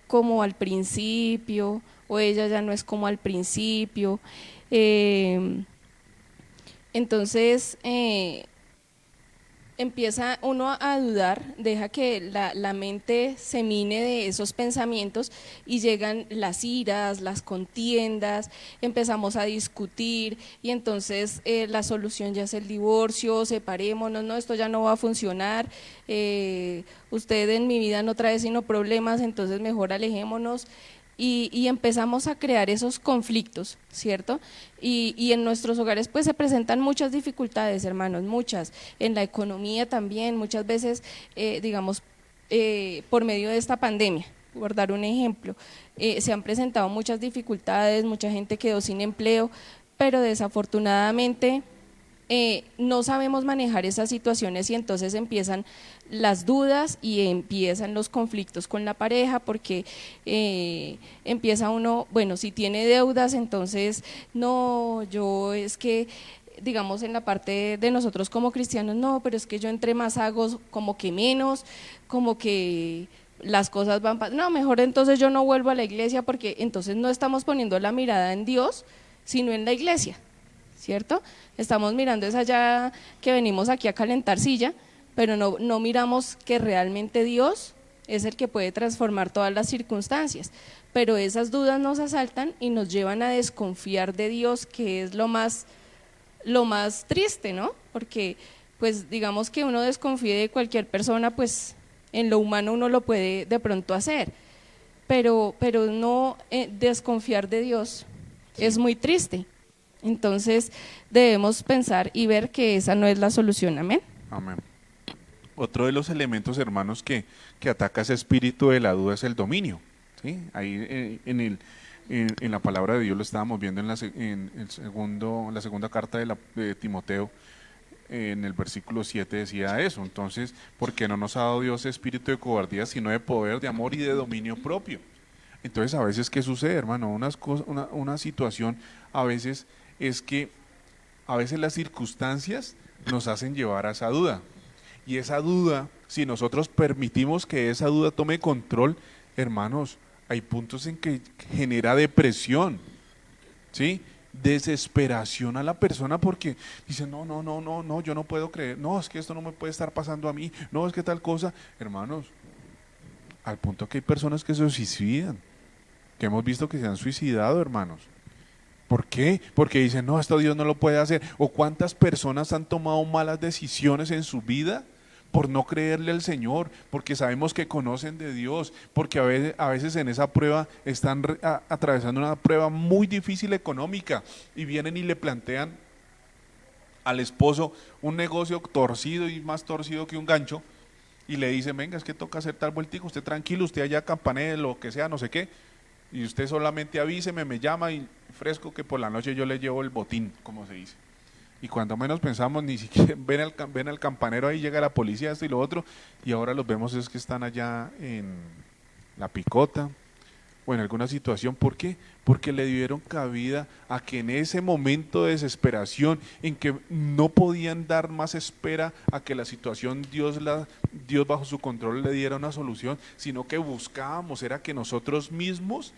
S2: como al principio o ella ya no es como al principio? Entonces empieza uno a dudar, deja que la mente se mine de esos pensamientos y llegan las iras, las contiendas, empezamos a discutir y entonces la solución ya es el divorcio, separémonos, no, esto ya no va a funcionar, usted en mi vida no trae sino problemas, entonces mejor alejémonos. Y empezamos a crear esos conflictos, ¿cierto? Y en nuestros hogares pues se presentan muchas dificultades, hermanos, muchas, en la economía también, muchas veces, digamos, por medio de esta pandemia, por dar un ejemplo, se han presentado muchas dificultades, mucha gente quedó sin empleo, pero desafortunadamente no sabemos manejar esas situaciones y entonces empiezan las dudas y empiezan los conflictos con la pareja porque empieza uno, bueno, si tiene deudas, entonces no, yo es que digamos en la parte de nosotros como cristianos, no, pero es que yo entre más hago como que menos, como que las cosas van, no, mejor entonces yo no vuelvo a la iglesia porque entonces no estamos poniendo la mirada en Dios, sino en la iglesia, ¿cierto? Estamos mirando es allá que venimos aquí a calentar silla, pero no miramos que realmente Dios es el que puede transformar todas las circunstancias, pero esas dudas nos asaltan y nos llevan a desconfiar de Dios, que es lo más triste, ¿no? Porque pues digamos que uno desconfíe de cualquier persona, pues en lo humano uno lo puede de pronto hacer, pero no desconfiar de Dios es muy triste. Entonces debemos pensar y ver que esa no es la solución, amén.
S1: Amén. Otro de los elementos, hermanos, que ataca ese espíritu de la duda es el dominio, ¿sí? Ahí en la palabra de Dios lo estábamos viendo en la segunda carta de Timoteo, en el versículo 7 decía eso. Entonces, ¿por qué no nos ha dado Dios espíritu de cobardía, sino de poder, de amor y de dominio propio? Entonces, a veces, ¿qué sucede, hermano? Una situación a veces es que a veces las circunstancias nos hacen llevar a esa duda. Y esa duda, si nosotros permitimos que esa duda tome control, hermanos, hay puntos en que genera depresión, ¿sí? Desesperación a la persona porque dice, no, yo no puedo creer, no, es que esto no me puede estar pasando a mí, no, es que tal cosa, hermanos, al punto que hay personas que se suicidan, que hemos visto que se han suicidado, hermanos. ¿Por qué? Porque dicen, no, esto Dios no lo puede hacer. O cuántas personas han tomado malas decisiones en su vida por no creerle al Señor, porque sabemos que conocen de Dios, porque a veces en esa prueba están atravesando una prueba muy difícil económica y vienen y le plantean al esposo un negocio torcido y más torcido que un gancho y le dicen, venga, es que toca hacer tal vueltico, usted tranquilo, usted allá campanee, lo que sea, no sé qué, y usted solamente avíseme, me llama y fresco que por la noche yo le llevo el botín, como se dice. Y cuando menos pensamos, ni siquiera ven al campanero, ahí llega la policía, esto y lo otro, y ahora los vemos es que están allá en la picota o en alguna situación. ¿Por qué? Porque le dieron cabida a que en ese momento de desesperación, en que no podían dar más espera a que la situación Dios bajo su control le diera una solución, sino que buscábamos era que nosotros mismos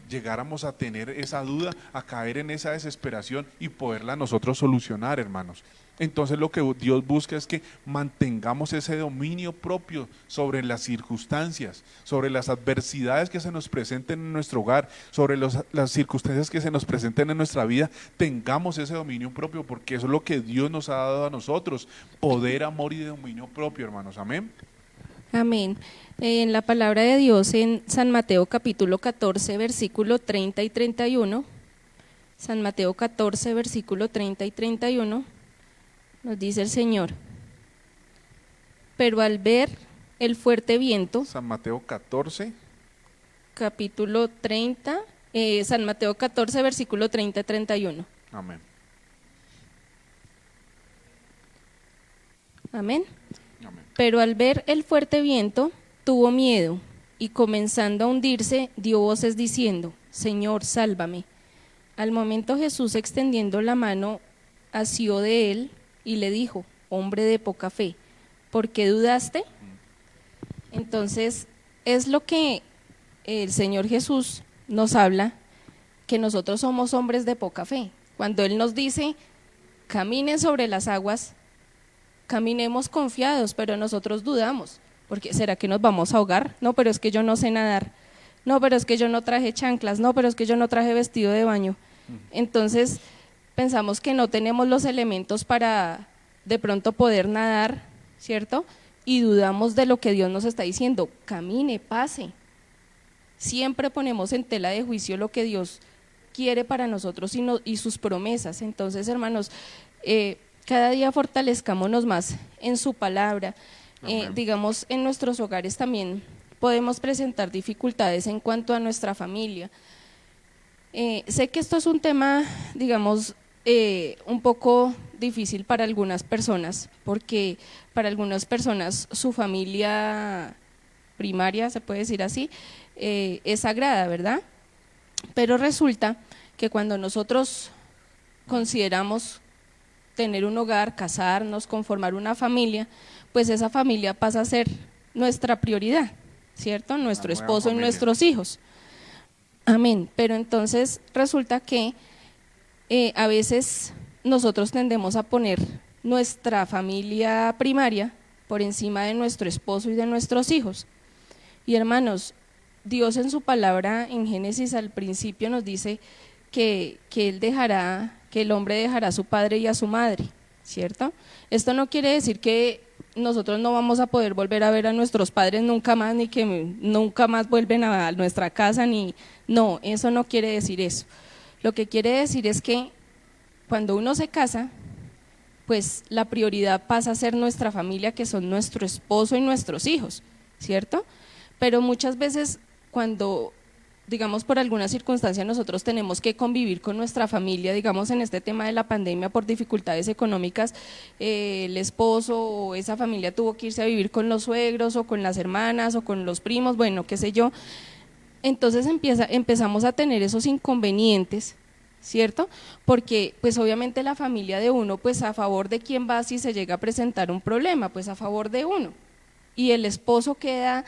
S1: llegáramos a tener esa duda, a caer en esa desesperación y poderla nosotros solucionar, hermanos. Entonces lo que Dios busca es que mantengamos ese dominio propio sobre las circunstancias, sobre las adversidades que se nos presenten en nuestro hogar, sobre las circunstancias que se nos presenten en nuestra vida, tengamos ese dominio propio, porque eso es lo que Dios nos ha dado a nosotros, poder, amor y dominio propio, hermanos, amén.
S2: Amén. En la palabra de Dios en San Mateo capítulo 14, versículo 30 y 31, San Mateo 14, versículo 30 y 31, nos dice el Señor, pero al ver el fuerte viento,
S1: San Mateo 14,
S2: capítulo 30, San Mateo 14, versículo 30 y 31.
S1: amén.
S2: Amén.
S1: Amén.
S2: Pero al ver el fuerte viento, tuvo miedo y comenzando a hundirse, dio voces diciendo, Señor, sálvame. Al momento Jesús, extendiendo la mano, asió de él y le dijo, hombre de poca fe, ¿por qué dudaste? Entonces, es lo que el Señor Jesús nos habla, que nosotros somos hombres de poca fe. Cuando Él nos dice, caminen sobre las aguas, caminemos confiados, pero nosotros dudamos, porque ¿será que nos vamos a ahogar? No, pero es que yo no sé nadar, no, pero es que yo no traje chanclas, no, pero es que yo no traje vestido de baño. Entonces pensamos que no tenemos los elementos para de pronto poder nadar, ¿cierto? Y dudamos de lo que Dios nos está diciendo, camine, pase. Siempre ponemos en tela de juicio lo que Dios quiere para nosotros y sus promesas. Entonces, hermanos, cada día fortalezcámonos más en su palabra. Digamos, en nuestros hogares también podemos presentar dificultades en cuanto a nuestra familia. Sé que esto es un tema, digamos, un poco difícil para algunas personas, porque para algunas personas su familia primaria, se puede decir así, es sagrada, ¿verdad? Pero resulta que cuando nosotros consideramos tener un hogar, casarnos, conformar una familia, pues esa familia pasa a ser nuestra prioridad, ¿cierto? Nuestro esposo y nuestros hijos. Amén. Pero entonces resulta que a veces nosotros tendemos a poner nuestra familia primaria por encima de nuestro esposo y de nuestros hijos. Y hermanos, Dios en su palabra en Génesis al principio nos dice que el hombre dejará a su padre y a su madre, ¿cierto? Esto no quiere decir que nosotros no vamos a poder volver a ver a nuestros padres nunca más, ni que nunca más vuelven a nuestra casa, no, eso no quiere decir eso. Lo que quiere decir es que cuando uno se casa, pues la prioridad pasa a ser nuestra familia, que son nuestro esposo y nuestros hijos, ¿cierto? Pero muchas veces cuando, digamos, por alguna circunstancia nosotros tenemos que convivir con nuestra familia, digamos en este tema de la pandemia por dificultades económicas, el esposo o esa familia tuvo que irse a vivir con los suegros o con las hermanas o con los primos, bueno, qué sé yo. Entonces empezamos a tener esos inconvenientes, ¿cierto? Porque pues obviamente la familia de uno, pues a favor de quién va si se llega a presentar un problema, pues a favor de uno. Y el esposo queda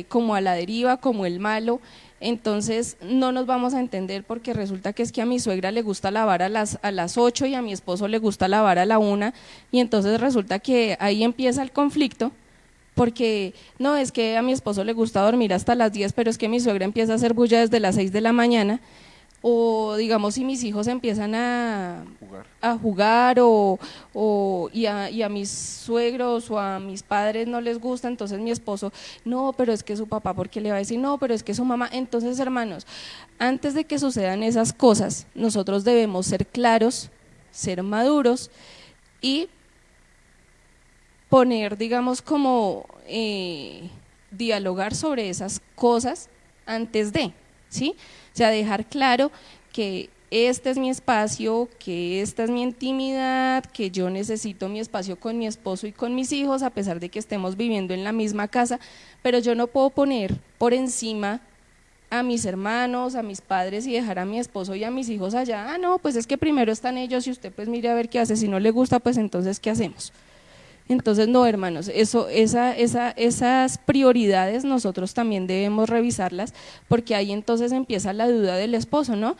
S2: como a la deriva, como el malo. Entonces no nos vamos a entender porque resulta que es que a mi suegra le gusta lavar a las 8 y a mi esposo le gusta lavar a la 1, y entonces resulta que ahí empieza el conflicto. Porque no, es que a mi esposo le gusta dormir hasta las 10, pero es que mi suegra empieza a hacer bulla desde las 6 de la mañana, o digamos si mis hijos empiezan a jugar y a mis suegros o a mis padres no les gusta, entonces mi esposo, no, pero es que su papá, ¿por qué le va a decir? No, pero es que su mamá. Entonces, hermanos, antes de que sucedan esas cosas, nosotros debemos ser claros, ser maduros y poner, digamos, como dialogar sobre esas cosas antes de, ¿sí? O sea, dejar claro que este es mi espacio, que esta es mi intimidad, que yo necesito mi espacio con mi esposo y con mis hijos, a pesar de que estemos viviendo en la misma casa, pero yo no puedo poner por encima a mis hermanos, a mis padres y dejar a mi esposo y a mis hijos allá. Ah, no, pues es que primero están ellos y usted pues mire a ver qué hace, si no le gusta, pues entonces ¿qué hacemos? Entonces, no, hermanos, esas prioridades nosotros también debemos revisarlas, porque ahí entonces empieza la duda del esposo, ¿no?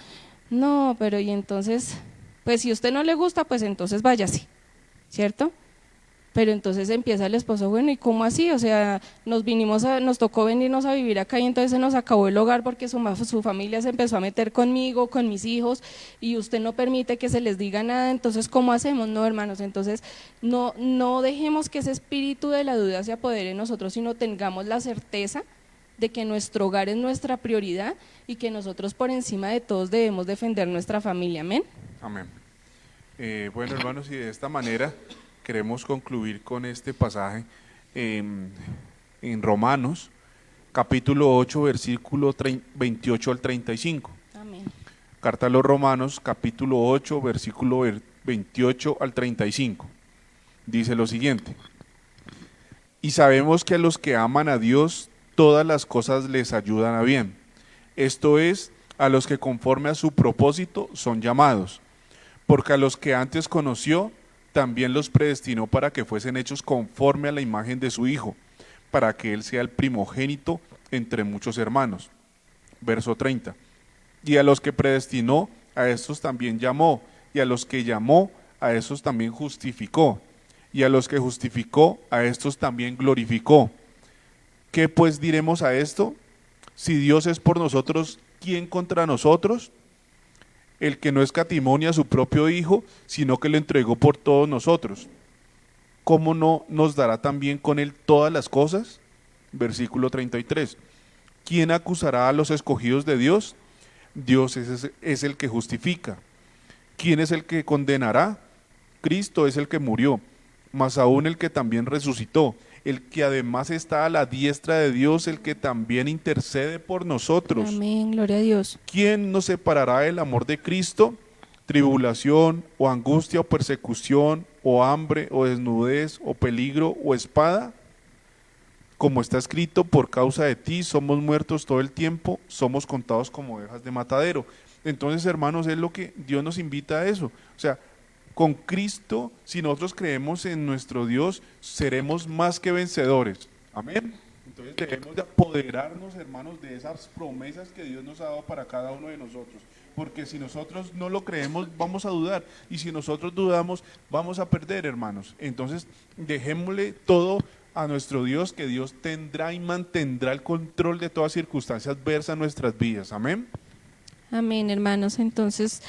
S2: No, pero y entonces, pues si a usted no le gusta, pues entonces váyase, ¿cierto? Pero entonces empieza el esposo, bueno, ¿y cómo así? O sea, nos tocó venirnos a vivir acá y entonces se nos acabó el hogar porque su familia se empezó a meter conmigo, con mis hijos, y usted no permite que se les diga nada, entonces ¿cómo hacemos? No, hermanos, entonces no dejemos que ese espíritu de la duda se apodere en nosotros, sino tengamos la certeza de que nuestro hogar es nuestra prioridad y que nosotros por encima de todos debemos defender nuestra familia, amén.
S1: Amén. Bueno, hermanos, y de esta manera queremos concluir con este pasaje en Romanos, capítulo 8, versículo 28 al 35.
S2: Amén.
S1: Carta a los Romanos, capítulo 8, versículo 28 al 35. Dice lo siguiente: y sabemos que a los que aman a Dios, todas las cosas les ayudan a bien. Esto es, a los que conforme a su propósito son llamados. Porque a los que antes conoció, también los predestinó para que fuesen hechos conforme a la imagen de su Hijo, para que Él sea el primogénito entre muchos hermanos. Verso 30. Y a los que predestinó, a estos también llamó, y a los que llamó, a estos también justificó, y a los que justificó, a estos también glorificó. ¿Qué pues diremos a esto? Si Dios es por nosotros, ¿quién contra nosotros? El que no escatimó ni a su propio Hijo, sino que lo entregó por todos nosotros. ¿Cómo no nos dará también con él todas las cosas? Versículo 33. ¿Quién acusará a los escogidos de Dios? Dios es el que justifica. ¿Quién es el que condenará? Cristo es el que murió, mas aún el que también resucitó, el que además está a la diestra de Dios, el que también intercede por nosotros.
S2: Amén, gloria a Dios.
S1: ¿Quién nos separará del amor de Cristo? ¿Tribulación, o angustia, o persecución, o hambre, o desnudez, o peligro, o espada? Como está escrito, por causa de ti somos muertos todo el tiempo, somos contados como ovejas de matadero. Entonces, hermanos, es lo que Dios nos invita a eso. O sea, con Cristo, si nosotros creemos en nuestro Dios, seremos más que vencedores. Amén. Entonces debemos de apoderarnos, hermanos, de esas promesas que Dios nos ha dado para cada uno de nosotros. Porque si nosotros no lo creemos, vamos a dudar. Y si nosotros dudamos, vamos a perder, hermanos. Entonces, dejémosle todo a nuestro Dios, que Dios tendrá y mantendrá el control de todas circunstancias adversas en nuestras vidas. Amén.
S2: Amén, hermanos. Entonces,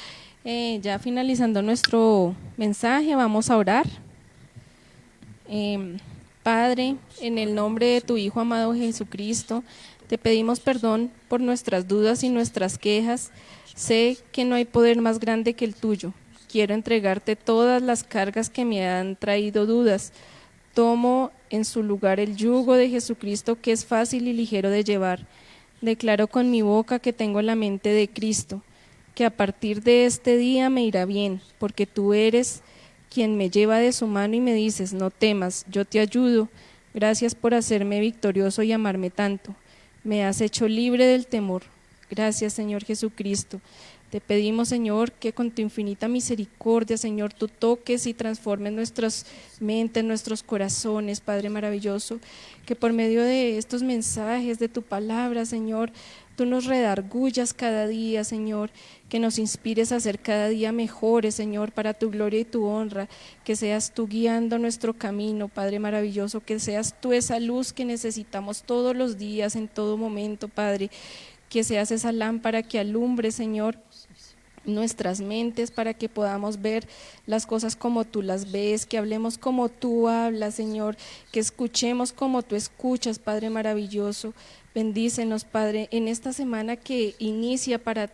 S2: ya finalizando nuestro mensaje, vamos a orar. Padre, en el nombre de tu Hijo amado Jesucristo, te pedimos perdón por nuestras dudas y nuestras quejas. Sé que no hay poder más grande que el tuyo. Quiero entregarte todas las cargas que me han traído dudas. Tomo en su lugar el yugo de Jesucristo, que es fácil y ligero de llevar. Declaro con mi boca que tengo la mente de Cristo, que a partir de este día me irá bien, porque tú eres quien me lleva de su mano y me dices, no temas, yo te ayudo. Gracias por hacerme victorioso y amarme tanto. Me has hecho libre del temor. Gracias, Señor Jesucristo. Te pedimos, Señor, que con tu infinita misericordia, Señor, tú toques y transformes nuestras mentes, nuestros corazones, Padre maravilloso, que por medio de estos mensajes, de tu palabra, Señor, tú nos redargullas cada día, Señor, que nos inspires a ser cada día mejores, Señor, para tu gloria y tu honra, que seas tú guiando nuestro camino, Padre maravilloso, que seas tú esa luz que necesitamos todos los días, en todo momento, Padre, que seas esa lámpara que alumbre, Señor, nuestras mentes para que podamos ver las cosas como tú las ves, que hablemos como tú hablas, Señor, que escuchemos como tú escuchas, Padre maravilloso. Bendícenos, Padre, en esta semana que inicia para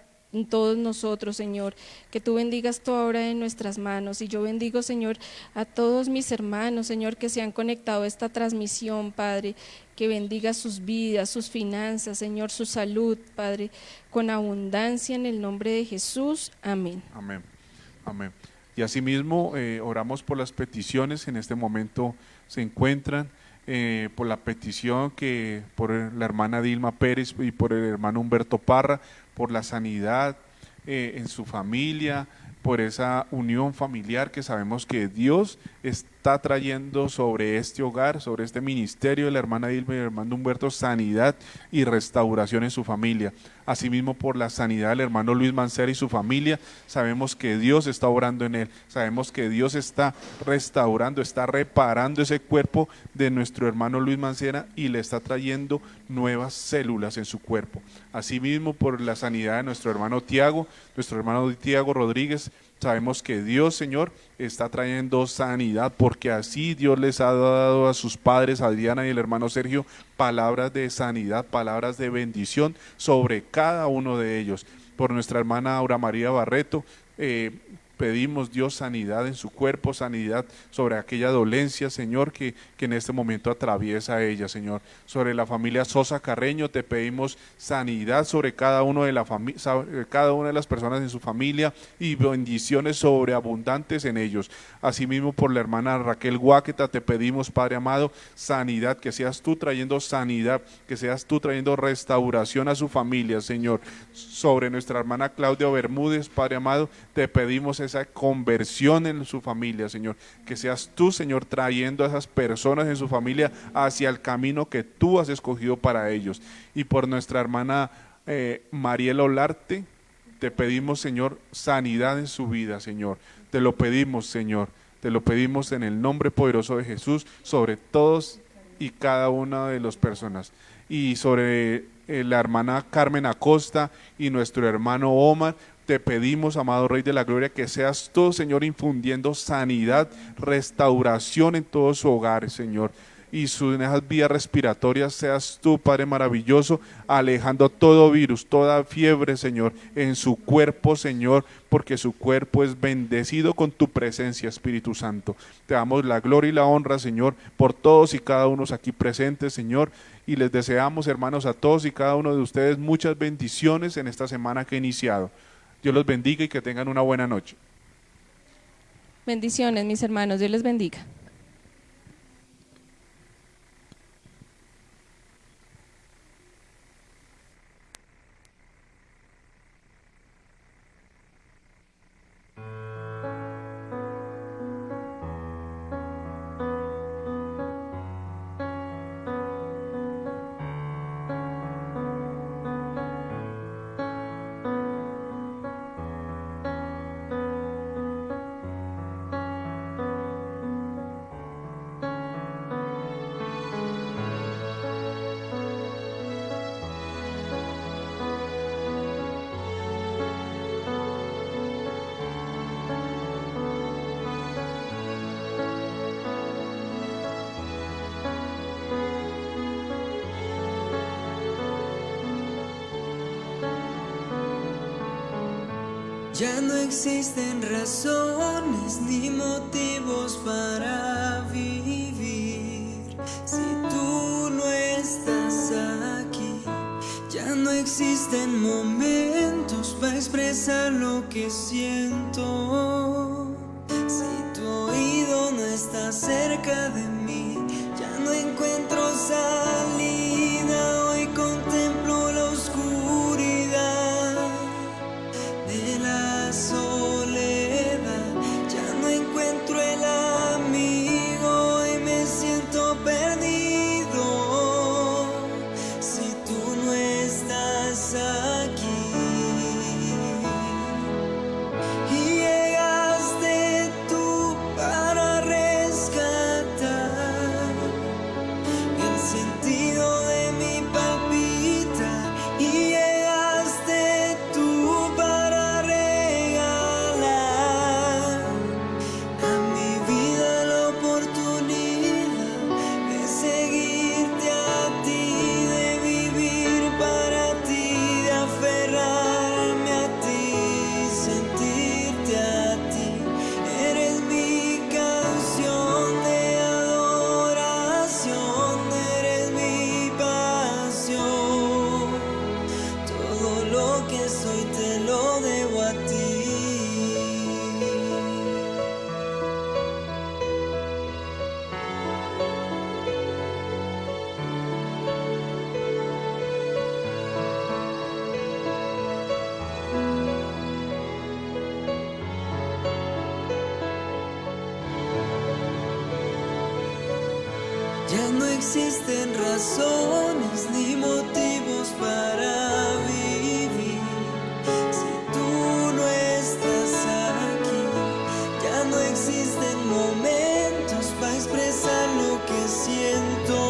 S2: todos nosotros, Señor, que tú bendigas tu obra en nuestras manos, y yo bendigo, Señor, a todos mis hermanos, Señor, que se han conectado a esta transmisión, Padre, que bendiga sus vidas, sus finanzas, Señor, su salud, Padre, con abundancia en el nombre de Jesús. Amén.
S1: Amén. Amén. Y asimismo oramos por las peticiones en este momento se encuentran, por la petición que por la hermana Dilma Pérez y por el hermano Humberto Parra, por la sanidad en su familia, por esa unión familiar que sabemos que Dios está trayendo sobre este hogar, sobre este ministerio de la hermana Dilma y el hermano Humberto, sanidad y restauración en su familia. Asimismo, por la sanidad del hermano Luis Mancera y su familia, sabemos que Dios está obrando en él, sabemos que Dios está restaurando, está reparando ese cuerpo de nuestro hermano Luis Mancera y le está trayendo nuevas células en su cuerpo. Asimismo, por la sanidad de nuestro hermano Tiago Rodríguez, sabemos que Dios, Señor, está trayendo sanidad, porque así Dios les ha dado a sus padres, Adriana y el hermano Sergio, palabras de sanidad, palabras de bendición sobre cada uno de ellos. Por nuestra hermana Aura María Barreto, pedimos, Dios, sanidad en su cuerpo, sanidad sobre aquella dolencia, Señor, que en este momento atraviesa a ella, Señor. Sobre la familia Sosa Carreño, te pedimos sanidad sobre cada uno de cada una de las personas en su familia y bendiciones sobreabundantes en ellos. Asimismo, por la hermana Raquel Guáqueta, te pedimos, Padre amado, sanidad, que seas tú trayendo sanidad, que seas tú trayendo restauración a su familia, Señor. Sobre nuestra hermana Claudia Bermúdez, Padre amado, te pedimos esa conversión en su familia, Señor, que seas tú, Señor, trayendo a esas personas en su familia hacia el camino que tú has escogido para ellos. Y por nuestra hermana Mariela Olarte, te pedimos, Señor, sanidad en su vida, Señor, te lo pedimos, Señor, Te lo pedimos en el nombre poderoso de Jesús, sobre todos y cada una de las personas. Y sobre la hermana Carmen Acosta y nuestro hermano Omar, te pedimos, amado Rey de la Gloria, que seas tú, Señor, infundiendo sanidad, restauración en todo su hogar, Señor. Y en esas vías respiratorias seas tú, Padre maravilloso, alejando todo virus, toda fiebre, Señor, en su cuerpo, Señor, porque su cuerpo es bendecido con tu presencia, Espíritu Santo. Te damos la gloria y la honra, Señor, por todos y cada uno aquí presentes, Señor, y les deseamos, hermanos, a todos y cada uno de ustedes muchas bendiciones en esta semana que ha iniciado. Dios los bendiga y que tengan una buena noche.
S2: Bendiciones, mis hermanos, Dios les bendiga.
S3: Ya no existen razones ni motivos para vivir si tú no estás aquí. Ya no existen momentos para expresar lo que siento. Si tu oído no está cerca de mí, ya no encuentro salida. Hoy contemplo la oscuridad de la soledad, ya no encuentro el amigo y me siento perdido si tú no estás aquí. Y llegaste tú para rescatar el sentido de mi palpita, y llegaste tú para regalar a mi vida la oportunidad de seguirte a ti, de vivir para ti, de aferrarme a ti, sentirte a ti. Eres mi canción de adoración, eres mi pasión. Todo lo que soy te lo debo a ti. Ya no existen razones ni motivos para vivir si tú no estás aquí. Ya no existen momentos para expresar lo que siento.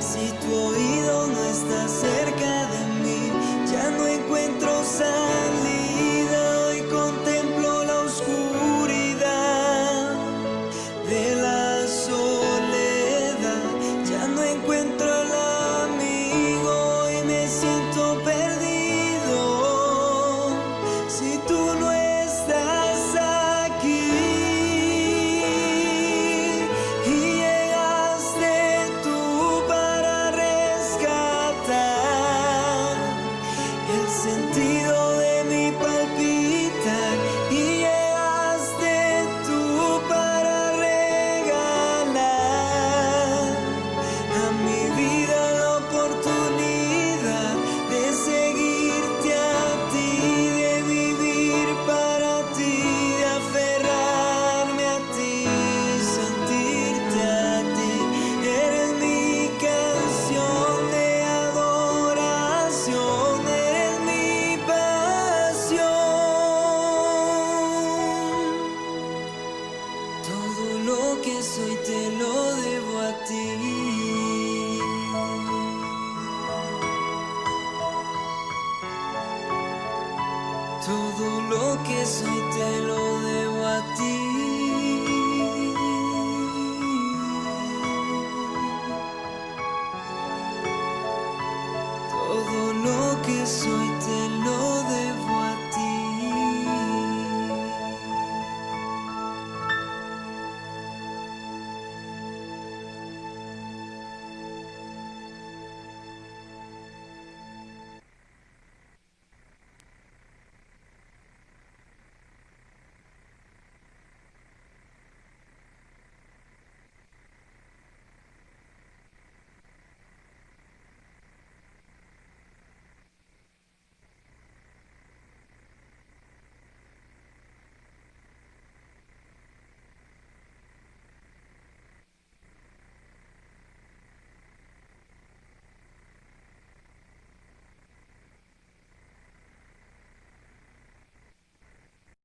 S3: Si tu oído no está cerca de mí, ya no encuentro salida. Hoy contemplo la oscuridad de la soledad, ya no encuentro al amigo y me siento perdido si tú no estás aquí. que soy te lo debo a ti.